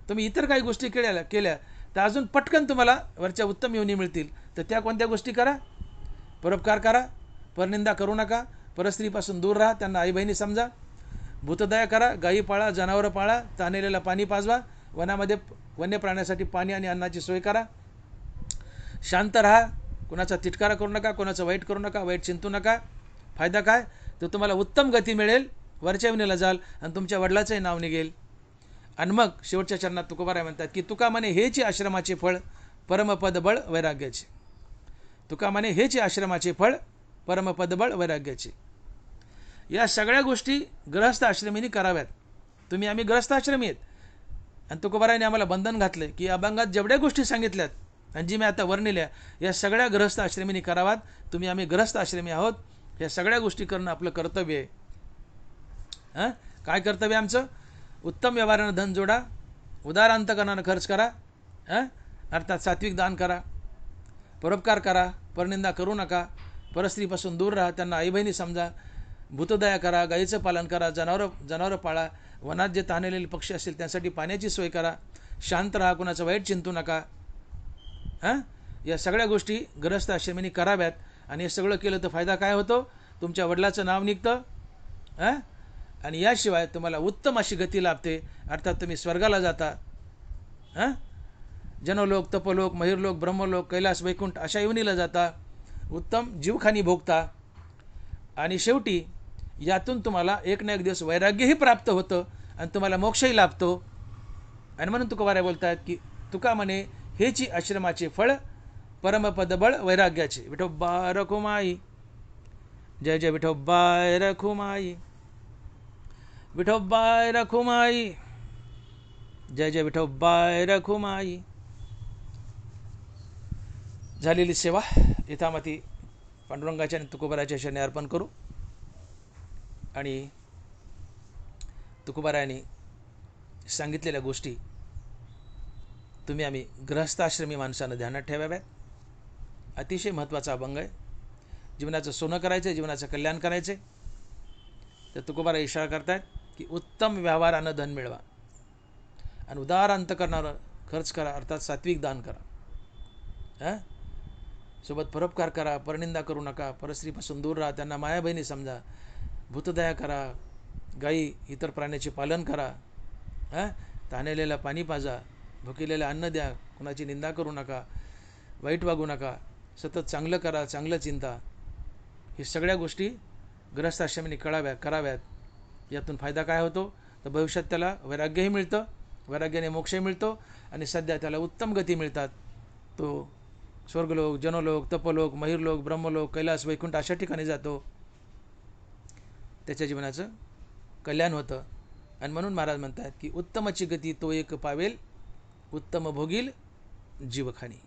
तुम्ही इतर काही गोष्टी केल्या तर अजून पटकन तुम्हाला वरच्या उत्तम योनी मिळतील. तर त्या कोणत्या गोष्टी करा? परोपकार करा, परनिंदा करू नका, परस्त्रीपासून दूर राहा, त्यांना आई बहिणी समजा, भूतदया करा, गायी पाळा, जनावरं पाळा, ताणलेलं पाणी पाजवा, वनामध्ये वन्य प्राण्यासाठी पाणी आणि अन्नाची सोय करा, शांत राहा, कुणाचा तिटकारा करू नका, कुणाचं वाईट करू नका, वाईट चिंतू नका. फायदा काय? तर तुम्हाला उत्तम गती मिळेल, वरच्या विनेला जाल आणि तुमच्या वडिलाचंही नाव निघेल. आणि मग शेवटच्या चरणात तुकोबाराय म्हणतात की तुका म्हणे हेची आश्रमाचे फळ, परमपद बळ वैराग्याचे. तुका म्हणे हेची आश्रमाचे फळ, परमपद बळ वैराग्याचे. या सगळ्या गोष्टी गृहस्थ आश्रमींनी कराव्यात. आम्ही गृहस्थ आश्रमी आहेत आणि तुकोबारायांनी आम्हाला बंधन घातले की अभंगात जेवढ्या गोष्टी सांगितल्यात आणि जी मी आता वर्णिल्या या सगळ्या गृहस्थ आश्रमींनी कराव्यात. आम्ही गृहस्थ आश्रमी आहोत, या सगळ्या गोष्टी करणं आपलं कर्तव्य आहे. काय कर्तव्य आमचं? उत्तम व्यवहारानं धन जोडा, उदार अंतकरणानं खर्च करा, अर्थात सात्विक दान करा, परोपकार करा, परनिंदा करू नका, परस्त्रीपासून दूर राहा, त्यांना आई बहिणी समजा, भूतदया करा, गायीचं पालन करा, जनावरं पाळा, वनात जे ताणलेले पक्षी असतील त्यांसाठी पाण्याची सोय करा, शांत राहा, कुणाचं वाईट चिंतू नका. या सगळ्या गोष्टी गृहस्थ आश्रमींनी कराव्यात. आणि हे सगळं केलं तर फायदा काय होतो? तुमच्या वडिलाचं नाव निघतं आणि याशिवाय तुम्हाला उत्तम अशी गती लाभते, अर्थात तुम्ही स्वर्गाला जाता. जनोलोक, तपोलोक, महिरलोक, ब्रह्मलोक, कैलास, वैकुंठ अशा योनीला जाता, उत्तम जीवखानी भोगता आणि शेवटी यातून तुम्हाला एक ना एक दिवस वैराग्यही प्राप्त होतं आणि तुम्हाला मोक्षही लाभतो. आणि म्हणून तुकोबाराय बोलतात की तुका म्हणे हेची आश्रमाचे फळ, परमपदबळ वैराग्याचे. विठोबा रखुमाई, जय जय विठोबाय रखुमाई, विठोबाय रखुमाई, जय जय विठोबाय रखुमाई. झालेली सेवा यथामती पांडुरंगाच्या आणि तुकोबाराच्या शरणी अर्पण करू. आणि तुकोबारायांनी सांगितलेल्या गोष्टी आम्ही गृहस्थाश्रमी माणसानं ध्यानात ठेवाव्यात. अतिशय महत्त्वाचा अभंग आहे. जीवनाचं सोनं करायचं, जीवनाचं कल्याण करायचं. तर तुकोबाराय इशारा करतायत की उत्तम व्यवहारानं धन मिळवा आणि उदार अंतकरणानं खर्च करा, अर्थात सात्विक दान करा. सोबत परोपकार करा, परनिंदा करू नका, परस्त्रीपासून दूर राहा, त्यांना माया बहिणी समजा, भूतदया करा, गायी इतर प्राण्याचे पालन करा, ताणलेलं पाणी पाजा, भुकेलेलं अन्न द्या, कुणाची निंदा करू नका, वाईट वागू नका, सतत चांगलं करा, चांगलं चिंता. हे सगळ्या गोष्टी गृहस्थाश्रमींनी कराव्यात. यातून फायदा काय होतो? तर भविष्यात त्याला वैराग्यही मिळतं, वैराग्याने मोक्षही मिळतो आणि सध्या त्याला उत्तम गती मिळतात. तो स्वर्गलोक, जनोलोक, तपोलोक, महिरलोक, ब्रह्मलोक, कैलास, वैकुंठ अशा ठिकाणी जातो. त्याच्या जीवनाचं कल्याण होतं. आणि म्हणून महाराज म्हणतात की उत्तमाची गती तो एक पावेल, उत्तम भोगील जीवखानी.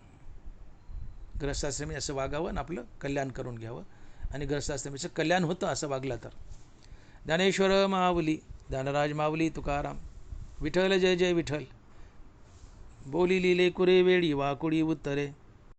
गृहस्थाश्रमी असं वागावं आणि आपलं कल्याण करून घ्यावं आणि गृहस्थाश्रमीचं कल्याण होतं असं वागलं तर. ज्ञानेश्वर माऊली, ज्ञानराज माऊली तुकाराम, विठ्ठल जय जय विठ्ठल. बोली लिले कुरे वेळी वाकुडी उत्तरे,